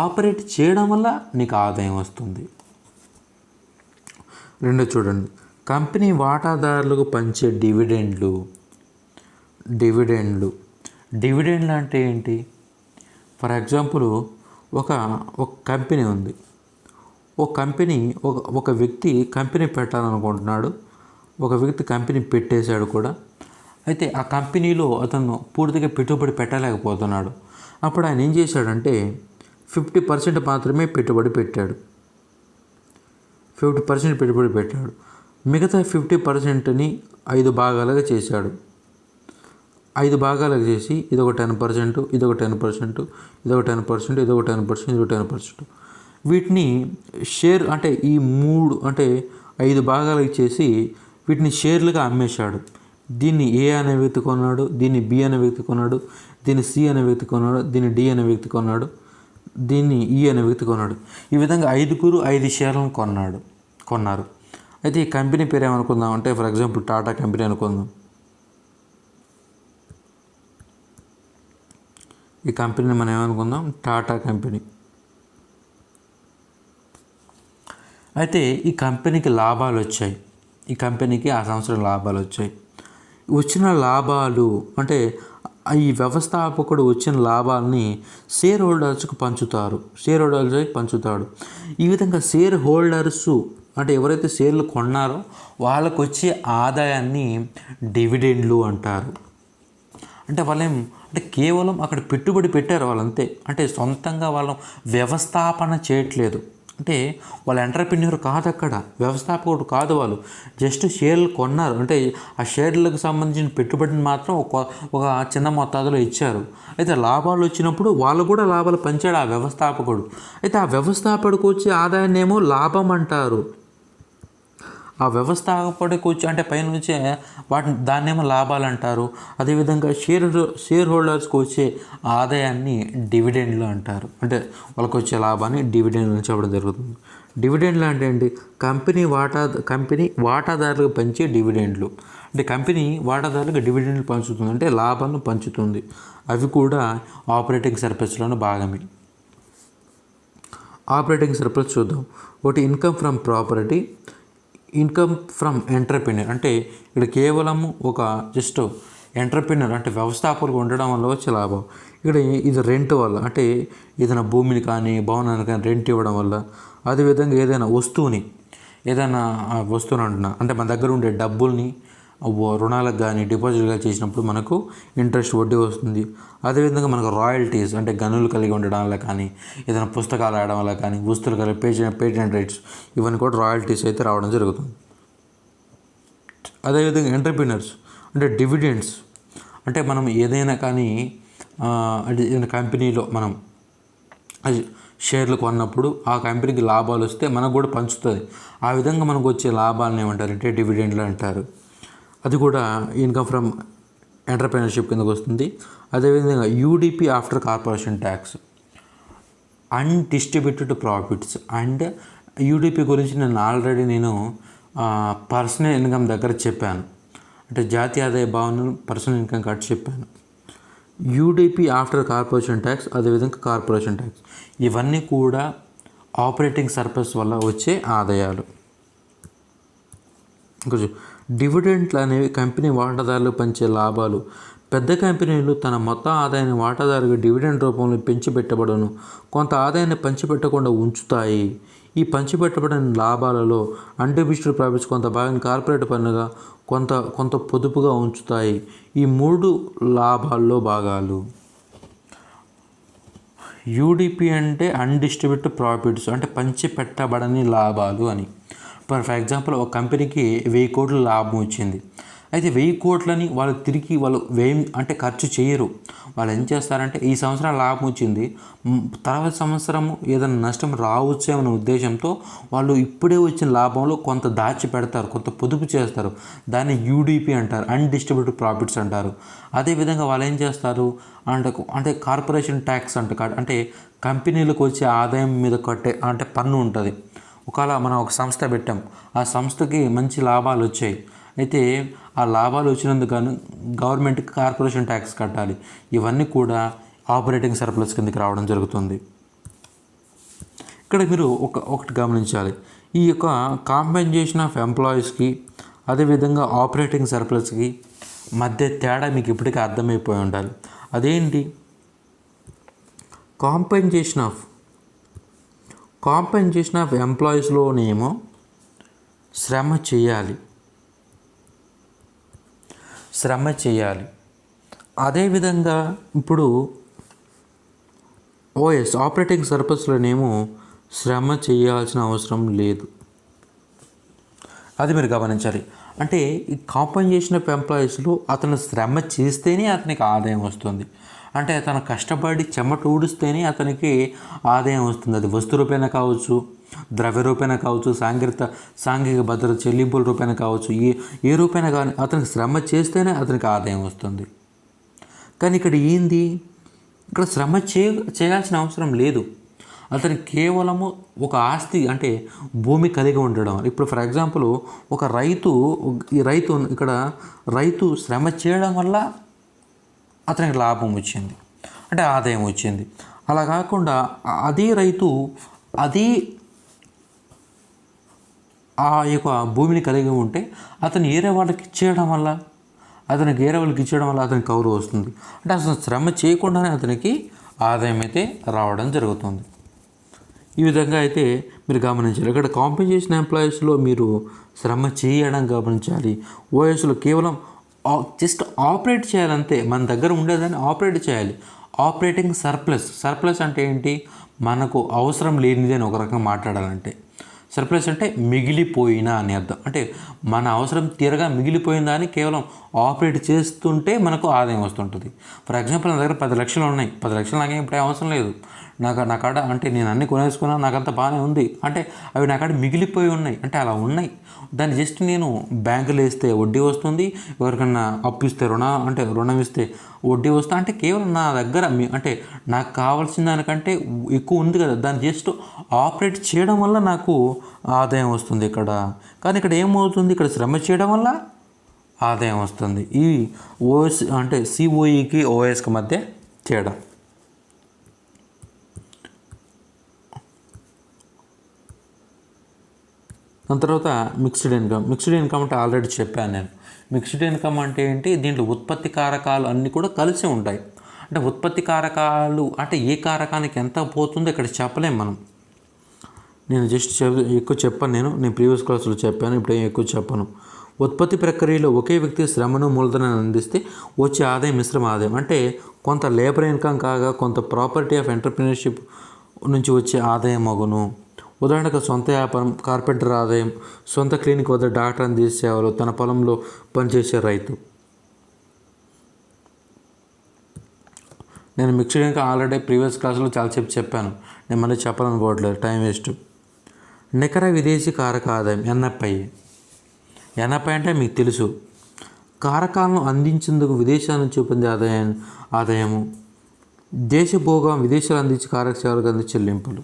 ఆపరేట్ చేయడం వల్ల నీకు ఆదాయం వస్తుంది. రెండో చూడండి, కంపెనీ వాటాదారులకు పంచే డివిడెండ్లు అంటే ఏంటి? ఫర్ ఎగ్జాంపుల్, ఒక కంపెనీ ఉంది. ఒక వ్యక్తి కంపెనీ పెట్టాలనుకుంటున్నాడు, ఒక వ్యక్తి కంపెనీ పెట్టేశాడు కూడా. అయితే ఆ కంపెనీలో అతను పూర్తిగా పెట్టుబడి పెట్టలేకపోతున్నాడు. అప్పుడు ఆయన ఏం చేశాడంటే 50% మాత్రమే పెట్టుబడి పెట్టాడు. మిగతా 50%ని 5 భాగాలుగా చేశాడు. 5 భాగాలుగా చేసి ఇదొక 10%, ఇదొక 10%, ఇదొక 10%, ఇదొక 10%, ఇదొక 10%. వీటిని షేర్ అంటే ఈ 5 భాగాలకు చేసి వీటిని షేర్లుగా అమ్మేశాడు. దీన్ని ఏ అనే వ్యక్తి కొన్నాడు, దీన్ని బి అనే వ్యక్తి కొన్నాడు, దీన్ని సి అనే వ్యక్తి కొన్నాడు, దీన్ని డి అనే వ్యక్తి కొన్నాడు, దీన్ని ఈ అనే వ్యక్తి కొన్నాడు. ఈ విధంగా 5 షేర్లను కొన్నారు. అయితే ఈ కంపెనీ పేరు ఏమనుకుందాం అంటే, ఫర్ ఎగ్జాంపుల్ టాటా కంపెనీ అనుకుందాం. ఈ కంపెనీని మనం ఏమనుకుందాం? టాటా కంపెనీ. అయితే ఈ కంపెనీకి లాభాలు వచ్చాయి. ఆ సంవత్సరం లాభాలు వచ్చాయి. వచ్చిన లాభాలు అంటే ఈ వ్యవస్థాపకుడు వచ్చిన లాభాలని షేర్ హోల్డర్స్కి పంచుతాడు. ఈ విధంగా షేర్ హోల్డర్సు అంటే ఎవరైతే షేర్లు కొన్నారో వాళ్ళకు వచ్చే ఆదాయాన్ని డివిడెండ్లు అంటారు. అంటే అంటే కేవలం అక్కడ పెట్టుబడి పెట్టారు వాళ్ళంతే. అంటే సొంతంగా వాళ్ళు వ్యవస్థాపన చేయట్లేదు. అంటే వాళ్ళు ఎంటర్‌ప్రెన్యూర్ కాదు, అక్కడ వ్యవస్థాపకుడు కాదు. వాళ్ళు జస్ట్ షేర్లు కొన్నారు. అంటే ఆ షేర్లకు సంబంధించిన పెట్టుబడిని మాత్రం ఒక చిన్న మొత్తాదులో ఇచ్చారు. అయితే లాభాలు వచ్చినప్పుడు వాళ్ళు కూడా లాభాలు పంచాడు ఆ వ్యవస్థాపకుడు. అయితే ఆ వ్యవస్థాపకుడికి వచ్చే ఆదాయాన్ని ఏమో లాభం అంటారు. ఆ వ్యవస్థాపకుడికి వచ్చి అంటే పైన వచ్చే దాన్నేమో లాభాలు అంటారు. అదేవిధంగా షేర్ హోల్డర్స్కి వచ్చే ఆదాయాన్ని డివిడెండ్లు అంటారు. అంటే వాళ్ళకి వచ్చే లాభాన్ని డివిడెండ్లు అని చెప్పడం జరుగుతుంది. డివిడెండ్లు అంటే ఏంటి? కంపెనీ వాటాదారులకు పంచే డివిడెండ్లు. అంటే కంపెనీ వాటాదారులకు డివిడెండ్లు పంచుతుంది, అంటే లాభాలను పంచుతుంది. అవి కూడా ఆపరేటింగ్ సర్ప్లస్లోని భాగమే. ఆపరేటింగ్ సర్ప్లస్ చూద్దాం. ఒకటి income from property, income from entrepreneur. అంటే ఇక్కడ కేవలం ఒక జస్ట్ ఎంటర్ప్రెన్యూర్ అంటే వ్యవస్థాపకులు ఉండడం వల్ల వచ్చే లాభం. ఇక్కడ ఇది రెంట్ వల్ల, అంటే ఏదైనా భూమిని కానీ భవనాన్ని కానీ రెంట్ ఇవ్వడం వల్ల. అదేవిధంగా ఏదైనా వస్తువుని అంటున్నా అంటే మన దగ్గర ఉండే డబ్బుల్ని రుణాలకు కానీ డిపాజిట్గా చేసినప్పుడు మనకు ఇంట్రెస్ట్ వడ్డీ వస్తుంది. అదేవిధంగా మనకు రాయల్టీస్ అంటే గనులు కలిగి ఉండడం వల్ల కానీ, ఏదైనా పుస్తకాలు రాయడం వల్ల కానీ, వస్తువులు కలిగి పేటెంట్ రైట్స్, ఇవన్నీ కూడా రాయల్టీస్ అయితే రావడం జరుగుతుంది. అదేవిధంగా ఎంటర్ప్రినర్స్ అంటే డివిడెండ్స్, అంటే మనం ఏదైనా కానీ అంటే ఏదైనా కంపెనీలో మనం షేర్లు కొన్నప్పుడు ఆ కంపెనీకి లాభాలు వస్తే మనకు కూడా పంచుతుంది. ఆ విధంగా మనకు వచ్చే లాభాలను ఏమంటారంటే డివిడెండ్లు అంటారు. అది కూడా ఇన్కమ్ ఫ్రమ్ ఎంటర్ప్రెన్యూర్షిప్ కిందకు వస్తుంది. అదేవిధంగా UDP after corporation tax, undistributed profits. And UDP గురించి ఆల్రెడీ నేను పర్సనల్ ఇన్కమ్ దగ్గర చెప్పాను, అంటే జాతీయ ఆదాయ భావన పర్సనల్ ఇన్కమ్ కట్ చెప్పాను. యూడిపి ఆఫ్టర్ కార్పొరేషన్ ట్యాక్స్, అదేవిధంగా కార్పొరేషన్ ట్యాక్స్, ఇవన్నీ కూడా ఆపరేటింగ్ సర్ప్లస్ వల్ల వచ్చే ఆదాయాలు. కొంచెం డివిడెంట్లు అనేవి కంపెనీ వాటాదారులు పంచే లాభాలు. పెద్ద కంపెనీలు తన మొత్తం ఆదాయాన్ని వాటాదారులకు డివిడెండ్ రూపంలో పెంచిపెట్టబడను కొంత ఆదాయాన్ని పంచిపెట్టకుండా ఉంచుతాయి. ఈ పంచిపెట్టబడిన లాభాలలో అన్డిస్ట్రిబ్యూటెడ్ ప్రాఫిట్స్ కొంత భాగాన్ని కార్పొరేట్ పన్నుగా, కొంత పొదుపుగా ఉంచుతాయి. ఈ 3 లాభాల్లో భాగాలు. యూడిపి అంటే అన్డిస్ట్రిబ్యూటెడ్ ప్రాఫిట్స్, అంటే పంచిపెట్టబడని లాభాలు అని. ఫర్ ఎగ్జాంపుల్ ఒక కంపెనీకి 1000 కోట్ల లాభం వచ్చింది. అయితే 1000 కోట్లని వాళ్ళు తిరిగి వ్యయం అంటే ఖర్చు చేయరు. వాళ్ళు ఏం చేస్తారంటే ఈ సంవత్సరం లాభం వచ్చింది, తర్వాత సంవత్సరము ఏదైనా నష్టం రావచ్చేమనే ఉద్దేశంతో వాళ్ళు ఇప్పుడే వచ్చిన లాభంలో కొంత దాచి పెడతారు, కొంత పొదుపు చేస్తారు. దాన్ని యూడిపి అంటారు, అన్డిస్ట్రిబ్యూటెడ్ ప్రాఫిట్స్ అంటారు. అదేవిధంగా వాళ్ళు ఏం చేస్తారు అంటే కార్పొరేషన్ ట్యాక్స్ అంటే కంపెనీలకు వచ్చే ఆదాయం మీద కట్టే అంటే పన్ను ఉంటుంది. ఒకవేళ మనం ఒక సంస్థ పెట్టాం, ఆ సంస్థకి మంచి లాభాలు వచ్చాయి, అయితే ఆ లాభాలు వచ్చినందుకు గాను గవర్నమెంట్కి కార్పొరేషన్ ట్యాక్స్ కట్టాలి. ఇవన్నీ కూడా ఆపరేటింగ్ సర్ప్లస్ కిందకి రావడం జరుగుతుంది. ఇక్కడ మీరు ఒకటి గమనించాలి, ఈ యొక్క కాంపెన్సేషన్ ఆఫ్ ఎంప్లాయీస్కి అదేవిధంగా ఆపరేటింగ్ సర్ప్లస్కి మధ్య తేడా మీకు ఇప్పటికీ అర్థమైపోయి ఉండాలి. అదేంటి? కాంపెన్సేషన్ ఆఫ్ ఎంప్లాయీస్లోనేమో శ్రమ చేయాలి. అదేవిధంగా ఇప్పుడు ఆపరేటింగ్ సర్ప్లస్లోనేమో శ్రమ చేయాల్సిన అవసరం లేదు. అది మీరు గమనించాలి. అంటే ఈ కాంపెన్సేషన్ ఆఫ్ ఎంప్లాయీస్లో అతను శ్రమ చేస్తేనే అతనికి ఆదాయం వస్తుంది. అంటే అతను కష్టపడి చెమట ఊడిస్తేనే అతనికి ఆదాయం వస్తుంది. అది వస్తు రూపేణ కావచ్చు, ద్రవ్య రూపేణ కావచ్చు, సాంఘిక భద్రత చెల్లింపుల రూపేణ కావచ్చు, ఏ రూపేణ కానీ అతనికి శ్రమ చేస్తేనే అతనికి ఆదాయం వస్తుంది. కానీ ఇక్కడ శ్రమ చేయాల్సిన అవసరం లేదు. అతనికి కేవలము ఒక ఆస్తి అంటే భూమి కలిగి ఉండడం. ఇప్పుడు ఫర్ ఎగ్జాంపుల్ ఒక రైతు శ్రమ చేయడం వల్ల అతనికి లాభం వచ్చింది, అంటే ఆదాయం వచ్చింది. అలా కాకుండా అదే రైతు ఆ యొక్క భూమిని కలిగి ఉంటే అతను ఏరే వాళ్ళకి ఇచ్చేయడం వల్ల అతనికి కౌరు వస్తుంది. అంటే అసలు శ్రమ చేయకుండానే అతనికి ఆదాయం అయితే రావడం జరుగుతుంది. ఈ విధంగా అయితే మీరు గమనించాలి. ఇక్కడ కాంపెన్సేషన్ ఎంప్లాయీస్లో మీరు శ్రమ చేయడం గమనించాలి. ఓఎస్లో కేవలం జస్ట్ ఆపరేట్ చేయాలంతే, మన దగ్గర ఉండేదాన్ని ఆపరేట్ చేయాలి. ఆపరేటింగ్ సర్ప్లస్ అంటే ఏంటి? మనకు అవసరం లేనిది అని ఒక రకంగా మాట్లాడాలంటే. సర్ప్లస్ అంటే మిగిలిపోయినా అని అర్థం. అంటే మన అవసరం తీరగా మిగిలిపోయిన దాన్ని కేవలం ఆపరేట్ చేస్తుంటే మనకు ఆదాయం వస్తుంటుంది. ఫర్ ఎగ్జాంపుల్ నా దగ్గర 10 లక్షలు ఉన్నాయి, 10 లక్షలు నాకేం ఇప్పుడే అవసరం లేదు. నా కాడ అంటే నేను అన్నీ కొనేసుకున్నాను, నాకంతా బాగానే ఉంది అంటే అవి నా కాడ మిగిలిపోయి ఉన్నాయి అంటే అలా ఉన్నాయి. దాన్ని జస్ట్ నేను బ్యాంకులో వేస్తే వడ్డీ వస్తుంది, ఎవరికన్నా అప్పు ఇస్తే రుణం ఇస్తే వడ్డీ వస్తుంది. అంటే కేవలం నా దగ్గర అంటే నాకు కావాల్సిన దానికంటే ఎక్కువ ఉంది కదా, దాన్ని జస్ట్ ఆపరేట్ చేయడం వల్ల నాకు ఆదాయం వస్తుంది ఇక్కడ. కానీ ఇక్కడ ఏమవుతుంది, ఇక్కడ శ్రమ చేయడం వల్ల ఆదాయం వస్తుంది. ఈ ఓఎస్ అంటే సిఓఈకి ఓఎస్కి మధ్య తేడా. దాని తర్వాత మిక్స్డ్ ఇన్కమ్ అంటే ఆల్రెడీ చెప్పాను నేను. మిక్స్డ్ ఇన్కమ్ అంటే ఏంటి, దీంట్లో ఉత్పత్తి కారకాలు అన్నీ కూడా కలిసి ఉంటాయి. అంటే ఉత్పత్తి కారకాలు అంటే ఏ కారకానికి ఎంత పోతుందో ఇక్కడ చెప్పలేం మనం. నేను జస్ట్ ఎక్కువ చెప్పాను, నేను ప్రీవియస్ క్లాస్లో చెప్పాను, ఇప్పుడు ఎక్కువ చెప్పను. ఉత్పత్తి ప్రక్రియలో ఒకే వ్యక్తి శ్రమను మూలధనాన్ని అందిస్తే వచ్చే ఆదాయం మిశ్రమ ఆదాయం. అంటే కొంత లేబర్ ఇన్కమ్ కాగా కొంత ప్రాపర్టీ ఆఫ్ ఎంటర్ప్రినర్షిప్ నుంచి వచ్చే ఆదాయం మగును. ఉదాహరణకు సొంత వ్యాపారం, కార్పెంటర్ ఆదాయం, సొంత క్లినిక్ వద్ద డాక్టర్ అందించే సేవలు, తన పొలంలో పనిచేసే రైతు. నేను మిక్స్డ్ ఇన్కమ్ ఆల్రెడీ ప్రీవియస్ క్లాస్లో చాలాసేపు చెప్పాను, నేను మళ్ళీ చెప్పాలనుకోవట్లేదు, టైం వేస్ట్. నికర విదేశీ కారక ఆదాయం ఎన్ఎఫ్ఐ అంటే మీకు తెలుసు, కారకాలను అందించేందుకు విదేశాల నుంచి పొందే ఆదాయము. దేశభోగం విదేశాలు అందించే కారక సేవలకు అందించే చెల్లింపులు.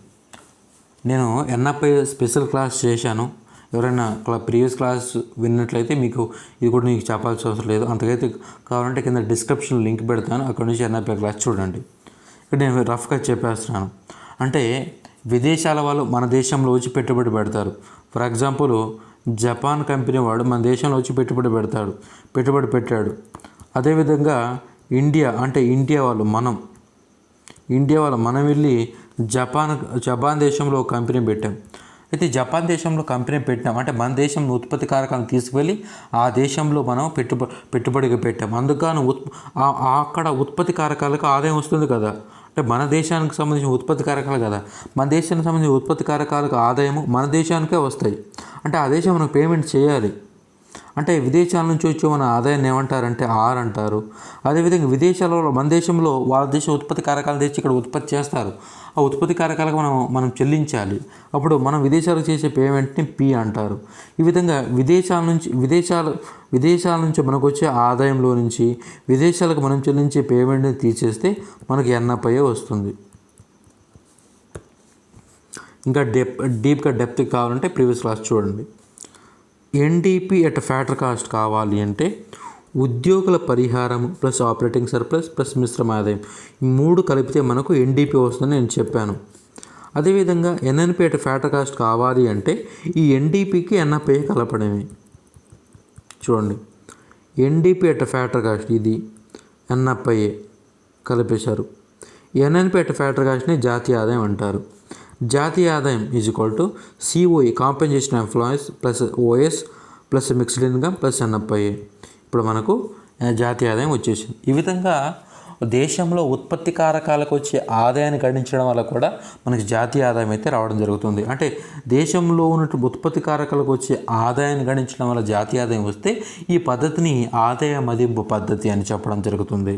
నేను ఎన్ఎఫ్ఐ స్పెషల్ క్లాస్ చేశాను, ఎవరైనా ప్రీవియస్ క్లాస్ విన్నట్లయితే మీకు ఇది కూడా మీకు చెప్పాల్సిన అవసరం లేదు. అంతకైతే కావాలంటే కింద డిస్క్రిప్షన్ లింక్ పెడతాను, అక్కడ నుంచి ఎన్ఎఫ్ఐ క్లాస్ చూడండి. ఇక్కడ నేను రఫ్గా చెప్పేస్తున్నాను. అంటే విదేశాల వాళ్ళు మన దేశంలో వచ్చి పెట్టుబడి పెడతారు. ఫర్ ఎగ్జాంపుల్ జపాన్ కంపెనీ వాడు మన దేశంలో వచ్చి పెట్టుబడి పెట్టాడు. అదేవిధంగా ఇండియా వాళ్ళు మనం వెళ్ళి జపాన్ దేశంలో ఒక కంపెనీ పెట్టాం. అయితే జపాన్ దేశంలో కంపెనీ పెట్టాం అంటే మన దేశంలో ఉత్పత్తి కారకాలను తీసుకువెళ్ళి ఆ దేశంలో మనం పెట్టుబడిగా పెట్టాం. అందుకని అక్కడ ఉత్పత్తి కారకాలకు ఆదాయం వస్తుంది కదా. అంటే మన దేశానికి సంబంధించిన ఉత్పత్తి కారకాలు కదా, మన దేశానికి సంబంధించిన ఉత్పత్తి కారకాలకు ఆదాయము మన దేశానికే వస్తాయి. అంటే ఆ దేశం మనకు పేమెంట్ చేయాలి. అంటే విదేశాల నుంచి వచ్చే మన ఆదాయాన్ని ఏమంటారంటే ఆర్ అంటారు. అదేవిధంగా విదేశాలలో మన దేశంలో వాళ్ళ దేశం ఉత్పత్తి కారకాలు తెచ్చి ఇక్కడ ఉత్పత్తి చేస్తారు. ఆ ఉత్పత్తి కారకాలకు మనం చెల్లించాలి. అప్పుడు మనం విదేశాలకు చేసే పేమెంట్ని పి అంటారు. ఈ విధంగా విదేశాల నుంచి మనకు వచ్చే ఆదాయంలో నుంచి విదేశాలకు మనం చెల్లించే పేమెంట్ని తీసేస్తే మనకి ఎన్ఎఫ్ఐ వస్తుంది. ఇంకా డీప్గా డెప్త్ కావాలంటే ప్రీవియస్ క్లాస్ చూడండి. ఎన్డీపీ ఎట్ ఫ్యాక్టర్ కాస్ట్ కావాలి అంటే ఉద్యోగుల పరిహారం ప్లస్ ఆపరేటింగ్ సర్ప్లస్ ప్లస్ మిశ్రమ ఆదాయం, ఈ మూడు కలిపితే మనకు ఎన్డీపీ వస్తుందని నేను చెప్పాను. అదేవిధంగా ఎన్ఎన్పి ఎట్ ఫ్యాక్టర్ కాస్ట్ కావాలి అంటే ఈ ఎన్డీపీకి ఎన్ఎఫ్ఐ కలపడమే. చూడండి, ఎన్డీపీ ఎట్ ఫ్యాక్టర్ కాస్ట్ ఇది ఎన్ఎఫ్ఐ కలిపేశారు. ఎన్ఎన్పి ఎట్ ఫ్యాక్టర్ కాస్ట్ని జాతీయ ఆదాయం అంటారు. జాతీయ ఆదాయం is equal to COE compensation employees plus OS plus mixed income plus NFI. ఇప్పుడు మనకు జాతీయ ఆదాయం వచ్చేసింది. ఈ విధంగా దేశంలో ఉత్పత్తి కారకాలకు వచ్చే ఆదాయాన్ని గణించడం వల్ల కూడా మనకి జాతీయ ఆదాయం అయితే రావడం జరుగుతుంది. అంటే దేశంలో ఉన్న ఉత్పత్తి కారకాలకు వచ్చే ఆదాయాన్ని గణించడం వల్ల జాతీయ ఆదాయం వస్తే ఈ పద్ధతిని ఆదాయ మదింపు పద్ధతి అని చెప్పడం జరుగుతుంది.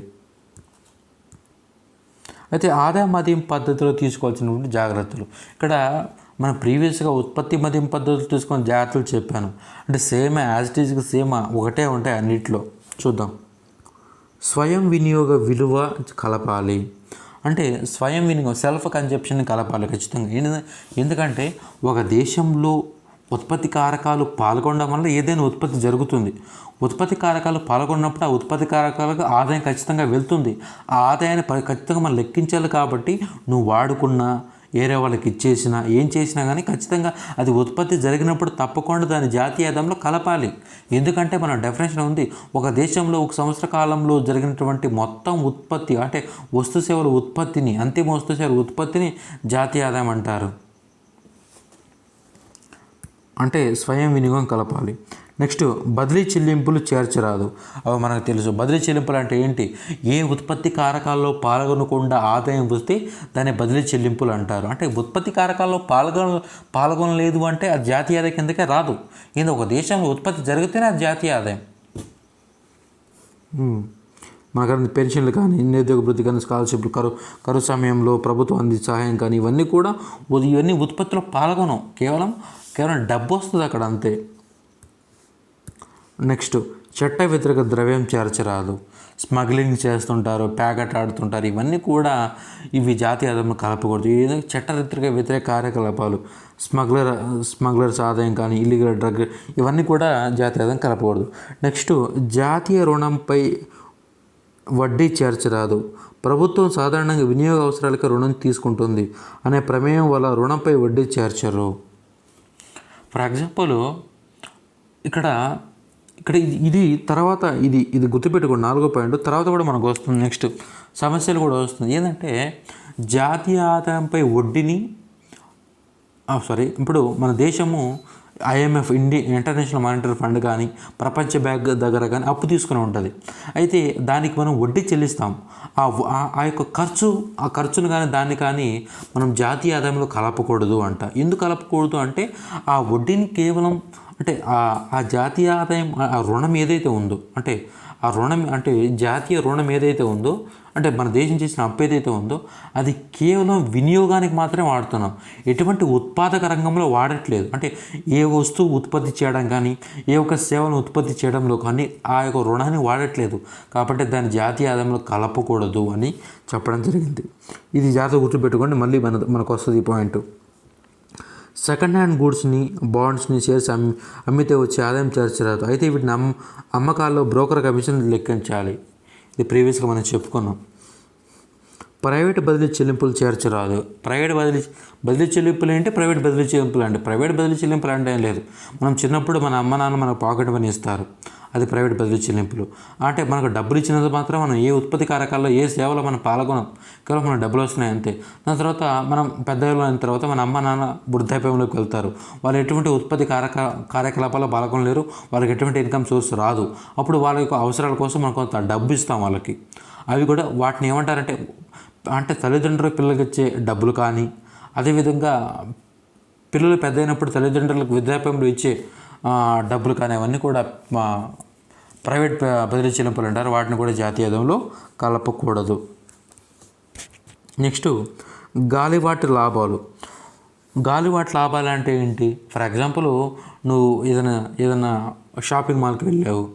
అయితే ఆదాయ మదింపు పద్ధతిలో తీసుకోవాల్సినటువంటి జాగ్రత్తలు, ఇక్కడ మనం ప్రీవియస్గా ఉత్పత్తి మదింపు పద్ధతులు తీసుకున్న జాగ్రత్తలు చెప్పాను. అంటే సేమ్ యాజ్ ఇట్ ఈజ్గా సేమ్ ఒకటే ఉంటాయి అన్నిట్లో. చూద్దాం. స్వయం వినియోగ విలువ కలపాలి. అంటే స్వయం వినియోగం సెల్ఫ్ కన్జంప్షన్ని కలపాలి ఖచ్చితంగా. ఎందుకంటే ఒక దేశంలో ఉత్పత్తి కారకాలు పాల్గొనడం వల్ల ఏదైనా ఉత్పత్తి జరుగుతుంది. ఉత్పత్తి కారకాలు పాల్గొన్నప్పుడు ఆ ఉత్పత్తి కారకాలకు ఆదాయం ఖచ్చితంగా వెళ్తుంది. ఆ ఆదాయాన్ని ఖచ్చితంగా మనం లెక్కించాలి. కాబట్టి నువ్వు వాడుకున్నా ఏరే వాళ్ళకి ఇచ్చేసినా ఏం చేసినా కానీ ఖచ్చితంగా అది ఉత్పత్తి జరిగినప్పుడు తప్పకుండా దాని జాతీయ ఆదాయంలో కలపాలి. ఎందుకంటే మన డెఫినేషన్ ఉంది, ఒక దేశంలో ఒక సంవత్సర కాలంలో జరిగినటువంటి మొత్తం ఉత్పత్తి అంటే వస్తు సేవల ఉత్పత్తిని, అంతిమ వస్తు సేవల ఉత్పత్తిని జాతీయ ఆదాయం అంటారు. అంటే స్వయం వినియోగం కలపాలి. నెక్స్ట్ బదిలీ చెల్లింపులు చేర్చరాదు. అవి మనకు తెలుసు. బదిలీ చెల్లింపులు అంటే ఏంటి, ఏ ఉత్పత్తి కారకాల్లో పాల్గొనకుండా ఆదాయం వస్తే దాన్ని బదిలీ చెల్లింపులు అంటారు. అంటే ఉత్పత్తి కారకాల్లో పాల్గొనలేదు అంటే అది జాతీయ ఆదాయం కిందకే రాదు. ఒక దేశంలో ఉత్పత్తి జరిగితేనే అది జాతీయ ఆదాయం. మనకు పెన్షన్లు కానీ, నిరుద్యోగ వృత్తి కానీ, స్కాలర్షిప్లు, కరువు సమయంలో ప్రభుత్వం అందించే సహాయం కానీ, ఇవన్నీ కూడా ఇవన్నీ ఉత్పత్తిలో పాల్గొనం. కేవలం డబ్బు వస్తుంది అక్కడ అంతే. నెక్స్ట్, చట్ట వ్యతిరేక ద్రవ్యం చేర్చరాదు. స్మగ్లింగ్ చేస్తుంటారు, ప్యాకెట్ ఆడుతుంటారు, ఇవన్నీ కూడా ఇవి జాతీయ ఆదాయంలో కలపకూడదు. ఏదైనా చట్ట వ్యతిరేక కార్యకలాపాలు, స్మగ్లర్స్ ఆదాయం కానీ, ఇల్లీగల్ డ్రగ్, ఇవన్నీ కూడా జాతీయ ఆదాయం కలపకూడదు. నెక్స్ట్, జాతీయ రుణంపై వడ్డీ చేర్చరాదు. ప్రభుత్వం సాధారణంగా వినియోగ అవసరాలకి రుణం తీసుకుంటుంది అనే ప్రమేయం వల్ల రుణంపై వడ్డీ చేర్చరు. ఫర్ ఎగ్జాంపుల్ ఇక్కడ ఇది తర్వాత ఇది గుర్తుపెట్టుకోండి. 4వ పాయింట్ తర్వాత కూడా మనకు వస్తుంది. నెక్స్ట్ సమస్యలు కూడా వస్తుంది. ఏంటంటే జాతీయ ఆదాయంపై వడ్డీని ఇప్పుడు మన దేశము IMF ఇంటర్నేషనల్ మానిటరీ ఫండ్ కానీ, ప్రపంచ బ్యాంక్ దగ్గర కానీ అప్పు తీసుకుని ఉంటుంది. అయితే దానికి మనం వడ్డీ చెల్లిస్తాం. ఆ యొక్క ఖర్చును కానీ దాన్ని కానీ మనం జాతీయ ఆదాయంలో కలపకూడదు అంట. ఎందుకు కలపకూడదు అంటే ఆ వడ్డీని కేవలం ఆ జాతీయ ఆదాయం, ఆ రుణం ఏదైతే ఉందో, జాతీయ రుణం ఏదైతే ఉందో, మన దేశం చేసిన అప్పు ఏదైతే ఉందో అది కేవలం వినియోగానికి మాత్రమే వాడుతున్నాం. ఎటువంటి ఉత్పాదక రంగంలో వాడట్లేదు. ఏ వస్తువు ఉత్పత్తి చేయడం కానీ, ఏ ఒక్క సేవను ఉత్పత్తి చేయడంలో కానీ ఆ యొక్క రుణాన్ని వాడట్లేదు. కాబట్టి దాన్ని జాతీయ ఆదాయంలో కలపకూడదు అని చెప్పడం జరిగింది. ఇది జాగ్రత్తగా గుర్తుపెట్టుకోండి. మళ్ళీ మనకు వస్తుంది ఈ పాయింట్. సెకండ్ హ్యాండ్ గూడ్స్ని, బాండ్స్ని, షేర్స్ అమ్మితే వచ్చే ఆదాయం చేర్చరాదు. అయితే వీటిని అమ్మకాల్లో బ్రోకర్ కమిషన్ లెక్కించాలి. ఇది ప్రీవియస్గా మనం చెప్పుకున్నాం. ప్రైవేట్ బదిలీ చెల్లింపులు చేర్చరాదు. ప్రైవేట్ బదిలీ చెల్లింపులు ఏంటి, ప్రైవేట్ బదిలీ చెల్లింపులు అంటే ప్రైవేట్ బదిలీ చెల్లింపులు అంటే ఏం లేదు. మనం చిన్నప్పుడు మన అమ్మ నాన్న మనకు పాకెట్ మనీ ఇస్తారు, అది ప్రైవేట్ బదిలీ చెల్లింపులు. మనకు డబ్బులు ఇచ్చినంత మాత్రం మనం ఏ ఉత్పత్తి కారకాల్లో, ఏ సేవలో మనం పాల్గొనం. కేవలం మన డబ్బులు వస్తున్నాయి అంతే. దాని తర్వాత మనం పెద్దవాళ్ళు అయిన తర్వాత మన అమ్మ నాన్న వృద్ధాప్యంలోకి వెళ్తారు. వాళ్ళు ఎటువంటి ఉత్పత్తి కార్యకలాపాల్లో పాల్గొనలేరు. వాళ్ళకి ఎటువంటి ఇన్కమ్ సోర్స్ రాదు. అప్పుడు వాళ్ళ యొక్క అవసరాల కోసం మనం కొంత డబ్బు ఇస్తాం వాళ్ళకి. అవి కూడా వాటిని ఏమంటారంటే తల్లిదండ్రులు పిల్లలకి ఇచ్చే డబ్బులు కానీ, అదేవిధంగా పిల్లలు పెద్ద అయినప్పుడు తల్లిదండ్రులకు వృద్ధాప్యంలో ఇచ్చే డబ్బులు కానీ, అవన్నీ కూడా ప్రైవేట్ బదిలీ చెల్లింపులు అంటారు. వాటిని కూడా జాతీయ ఆదాయంలో కలపకూడదు. నెక్స్ట్, గాలివాటి లాభాలు అంటే ఏంటి? ఫర్ ఎగ్జాంపుల్, నువ్వు ఏదైనా షాపింగ్ మాల్కి వెళ్ళావు,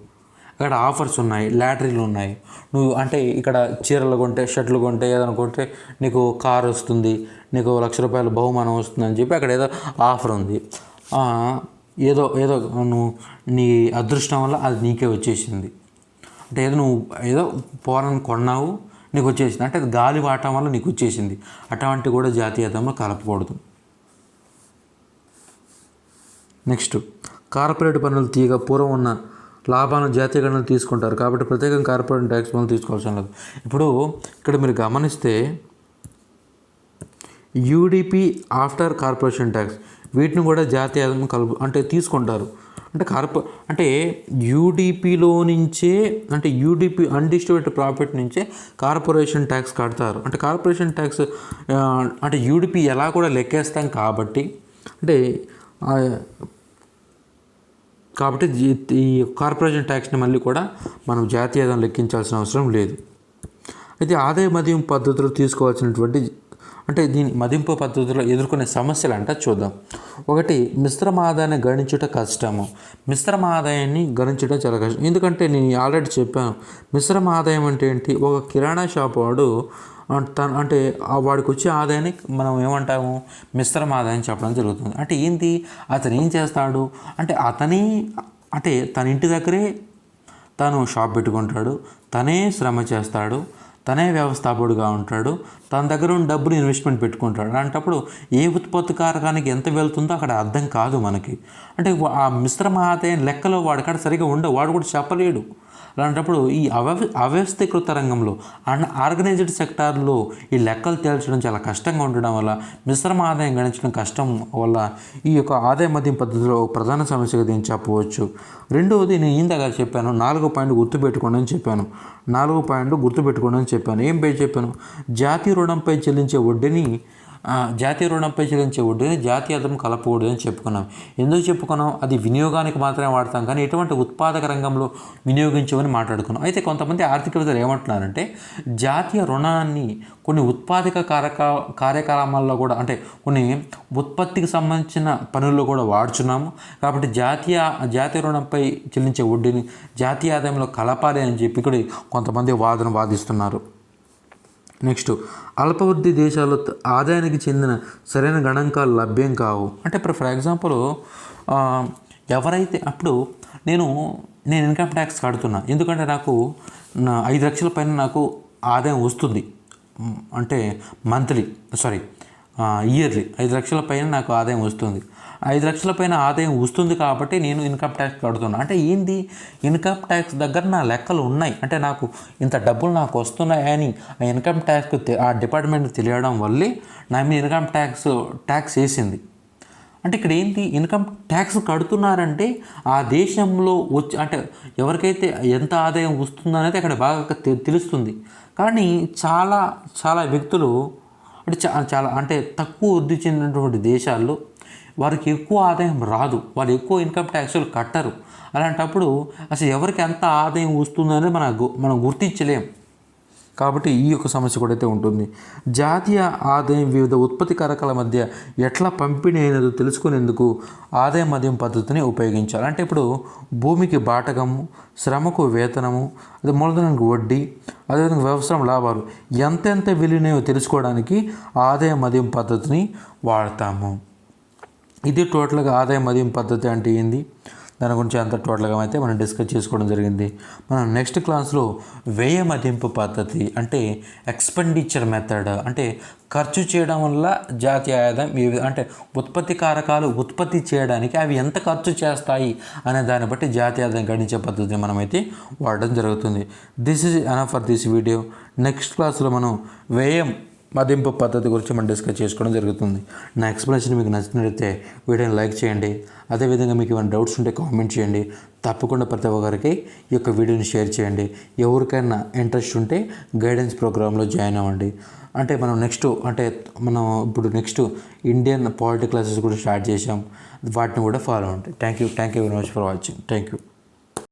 అక్కడ ఆఫర్స్ ఉన్నాయి, లాటరీలు ఉన్నాయి. నువ్వు ఇక్కడ చీరలు కొంటే, షర్ట్లు కొంటే, ఏదైనా కొంటే నీకు కారు వస్తుంది, నీకు ₹1,00,000 బహుమానం వస్తుంది అని చెప్పి అక్కడ ఏదో ఆఫర్ ఉంది. ఏదో నువ్వు నీ అదృష్టం వల్ల అది నీకే వచ్చేసింది. ఏదో పోరాన్ని కొన్నావు, నీకు వచ్చేసింది. అది గాలి వాటం వల్ల నీకు వచ్చేసింది. అటువంటి కూడా జాతీయ ఆదాయంలో కలపకూడదు. నెక్స్ట్, కార్పొరేట్ పన్నులు తీయగా పూర్వం ఉన్న లాభాలను జాతీయ గణనలు తీసుకుంటారు. కాబట్టి ప్రత్యేకంగా కార్పొరేట్ ట్యాక్స్ మనం తీసుకోవాల్సిన లేదు. ఇక్కడ మీరు గమనిస్తే UDP ఆఫ్టర్ కార్పొరేషన్ ట్యాక్స్, వీటిని కూడా జాతీయ ఆదాయం తీసుకుంటారు. UDPలో నుంచే UDP అన్డిస్ట్రిబ్యూటెడ్ ప్రాఫిట్ నుంచే కార్పొరేషన్ ట్యాక్స్ కడతారు. కార్పొరేషన్ ట్యాక్స్ UDP ఎలా కూడా లెక్కేస్తాం కాబట్టి ఈ కార్పొరేషన్ ట్యాక్స్ని మళ్ళీ కూడా మనం జాతీయ ఆదాయం లెక్కించాల్సిన అవసరం లేదు. అయితే ఆదాయ మదింపు పద్ధతులు తీసుకోవాల్సినటువంటి దీని మదింపు పద్ధతిలో ఎదుర్కొనే సమస్యలు చూద్దాం. ఒకటి, మిశ్రమ ఆదాయాన్ని గణించుట కష్టము. మిశ్రమ ఆదాయాన్ని గణించడం చాలా కష్టం. ఎందుకంటే నేను ఆల్రెడీ చెప్పాను, మిశ్రమ ఆదాయం అంటే ఏంటి? ఒక కిరాణా షాప్ వాడు వాడికి వచ్చే ఆదాయాన్ని మనం ఏమంటాము? మిశ్రమ ఆదాయం చెప్పడం జరుగుతుంది. ఏంటి? అతను ఏం చేస్తాడు తన ఇంటి దగ్గరే తను షాప్ పెట్టుకుంటాడు, తనే శ్రమ చేస్తాడు, తనే వ్యవస్థాపకుడుగా ఉంటాడు, తన దగ్గర ఉన్న డబ్బులు ఇన్వెస్ట్మెంట్ పెట్టుకుంటాడు. అలాంటప్పుడు ఏ ఉత్పత్తి కారకానికి ఎంత వెళ్తుందో అక్కడ అర్థం కాదు మనకి. ఆ మిశ్రమ ఆదాయం లెక్కలో వాడికాడ సరిగా ఉండవు, వాడు కూడా చెప్పలేడు. అలాంటప్పుడు ఈ అవ్యవస్థీకృత రంగంలో ఆర్గనైజ్డ్ సెక్టార్లో ఈ లెక్కలు తేల్చడం చాలా కష్టంగా ఉండడం వల్ల, మిశ్రమ ఆదాయం గణించడం కష్టం వల్ల ఈ యొక్క ఆదాయ మదింపు పద్ధతిలో ప్రధాన సమస్యగా దీన్ని చెప్పవచ్చు. రెండవది, నేను ఇందాక చెప్పాను 4వ పాయింట్ గుర్తుపెట్టుకోండి అని చెప్పాను. 4వ పాయింట్ గుర్తుపెట్టుకోండి అని చెప్పాను. ఏం పేరు చెప్పాను? జాతీయ రుణంపై చెల్లించే వడ్డీని జాతీయ రుణంపై చెల్లించే వడ్డీని జాతీయ ఆదాయం కలపకూడదు అని చెప్పుకున్నాం. ఎందుకు చెప్పుకున్నాం? అది వినియోగానికి మాత్రమే వాడతాం కానీ ఎటువంటి ఉత్పాదక రంగంలో వినియోగించమని మాట్లాడుకున్నాం. అయితే కొంతమంది ఆర్థికవేత్తలు ఏమంటున్నారంటే జాతీయ రుణాన్ని కొన్ని ఉత్పాదక కార్యక్రమాల్లో కూడా, అంటే కొన్ని ఉత్పత్తికి సంబంధించిన పనుల్లో కూడా వాడుచున్నాము కాబట్టి జాతీయ రుణంపై చెల్లించే వడ్డీని జాతీయ ఆదాయంలో కలపాలి అని చెప్పి కూడా కొంతమంది వాదిస్తున్నారు. నెక్స్ట్, అల్పవృద్ధి దేశాల్లో ఆదాయానికి చెందిన సరైన గణాంకాలు లభ్యం కావు. అంటే ఇప్పుడు ఫర్ ఎగ్జాంపుల్ ఎవరైతే అప్పుడు నేను ఇన్కమ్ ట్యాక్స్ కడుతున్నా, ఎందుకంటే నాకు 5 లక్షల పైన నాకు ఆదాయం వస్తుంది, అంటే ఇయర్లీ 5 లక్షల పైన నాకు ఆదాయం వస్తుంది. 5 లక్షల పైన ఆదాయం వస్తుంది కాబట్టి నేను ఇన్కమ్ ట్యాక్స్ కడుతున్నాను. అంటే ఏంది, ఇన్కమ్ ట్యాక్స్ దగ్గర నా లెక్కలు ఉన్నాయి, అంటే నాకు ఇంత డబ్బులు నాకు వస్తున్నాయని ఆ ఇన్కమ్ ట్యాక్స్కి ఆ డిపార్ట్మెంట్కి తెలియడం వల్లే నా మీద ఇన్కమ్ ట్యాక్స్ వేసింది. అంటే ఇక్కడ ఏంటి, ఇన్కమ్ ట్యాక్స్ కడుతున్నారంటే ఆ దేశంలో అంటే ఎవరికైతే ఎంత ఆదాయం వస్తుందనేది అక్కడ బాగా తెలుస్తుంది. కానీ చాలా వ్యక్తులు అంటే చాలా అంటే తక్కువ వృద్ధి చెందినటువంటి దేశాల్లో వారికి ఎక్కువ ఆదాయం రాదు, వాళ్ళు ఎక్కువ ఇన్కమ్ ట్యాక్స్లు కట్టరు. అలాంటప్పుడు అసలు ఎవరికి ఎంత ఆదాయం వస్తుందనేది మనం గుర్తించలేం. కాబట్టి ఈ యొక్క సమస్య కూడా అయితే ఉంటుంది. జాతీయ ఆదాయం వివిధ ఉత్పత్తి కారకాల మధ్య ఎట్లా పంపిణీ అయినదో తెలుసుకునేందుకు ఆదాయ మదింపు పద్ధతిని ఉపయోగించాలి. అంటే ఇప్పుడు భూమికి బాటకము, శ్రమకు వేతనము, అదే మూలధనానికి వడ్డీ, అదేవిధంగా వ్యవసాయం లాభాలు ఎంతెంత విలువైనవో తెలుసుకోవడానికి ఆదాయ మదింపు పద్ధతిని వాడతాము. ఇది టోటల్గా ఆదాయ మదింపు పద్ధతి అంటే ఏంది, దాని గురించి అంత టోటల్గా అయితే మనం డిస్కస్ చేసుకోవడం జరిగింది. మనం నెక్స్ట్ క్లాస్లో వ్యయ మదింపు పద్ధతి అంటే ఎక్స్పెండిచర్ మెథడ్, అంటే ఖర్చు చేయడం వల్ల జాతీయ ఆదాయం అంటే ఉత్పత్తి కారకాలు ఉత్పత్తి చేయడానికి అవి ఎంత ఖర్చు చేస్తాయి అనే దాన్ని బట్టి జాతీయ ఆదాయం గణించే పద్ధతిని మనమైతే వాడడం జరుగుతుంది. This is enough for this video. Next క్లాస్లో మనం వ్యయం మదింపు పద్ధతి గురించి మనం డిస్కస్ చేసుకోవడం జరుగుతుంది. నా ఎక్స్ప్లెనేషన్ మీకు నచ్చినట్లయితే వీడియోని లైక్ చేయండి. అదేవిధంగా మీకు ఏమైనా డౌట్స్ ఉంటే కామెంట్ చేయండి. తప్పకుండా ప్రతి ఒక్కరికి ఈ యొక్క వీడియోని షేర్ చేయండి. ఎవరికైనా ఇంట్రెస్ట్ ఉంటే గైడెన్స్ ప్రోగ్రాంలో జాయిన్ అవ్వండి. అంటే మనం ఇప్పుడు నెక్స్ట్ ఇండియన్ పాలిటీ క్లాసెస్ కూడా స్టార్ట్ చేసాం, వాటిని కూడా ఫాలో అవ్వండి. Thank you very much for watching. Thank you.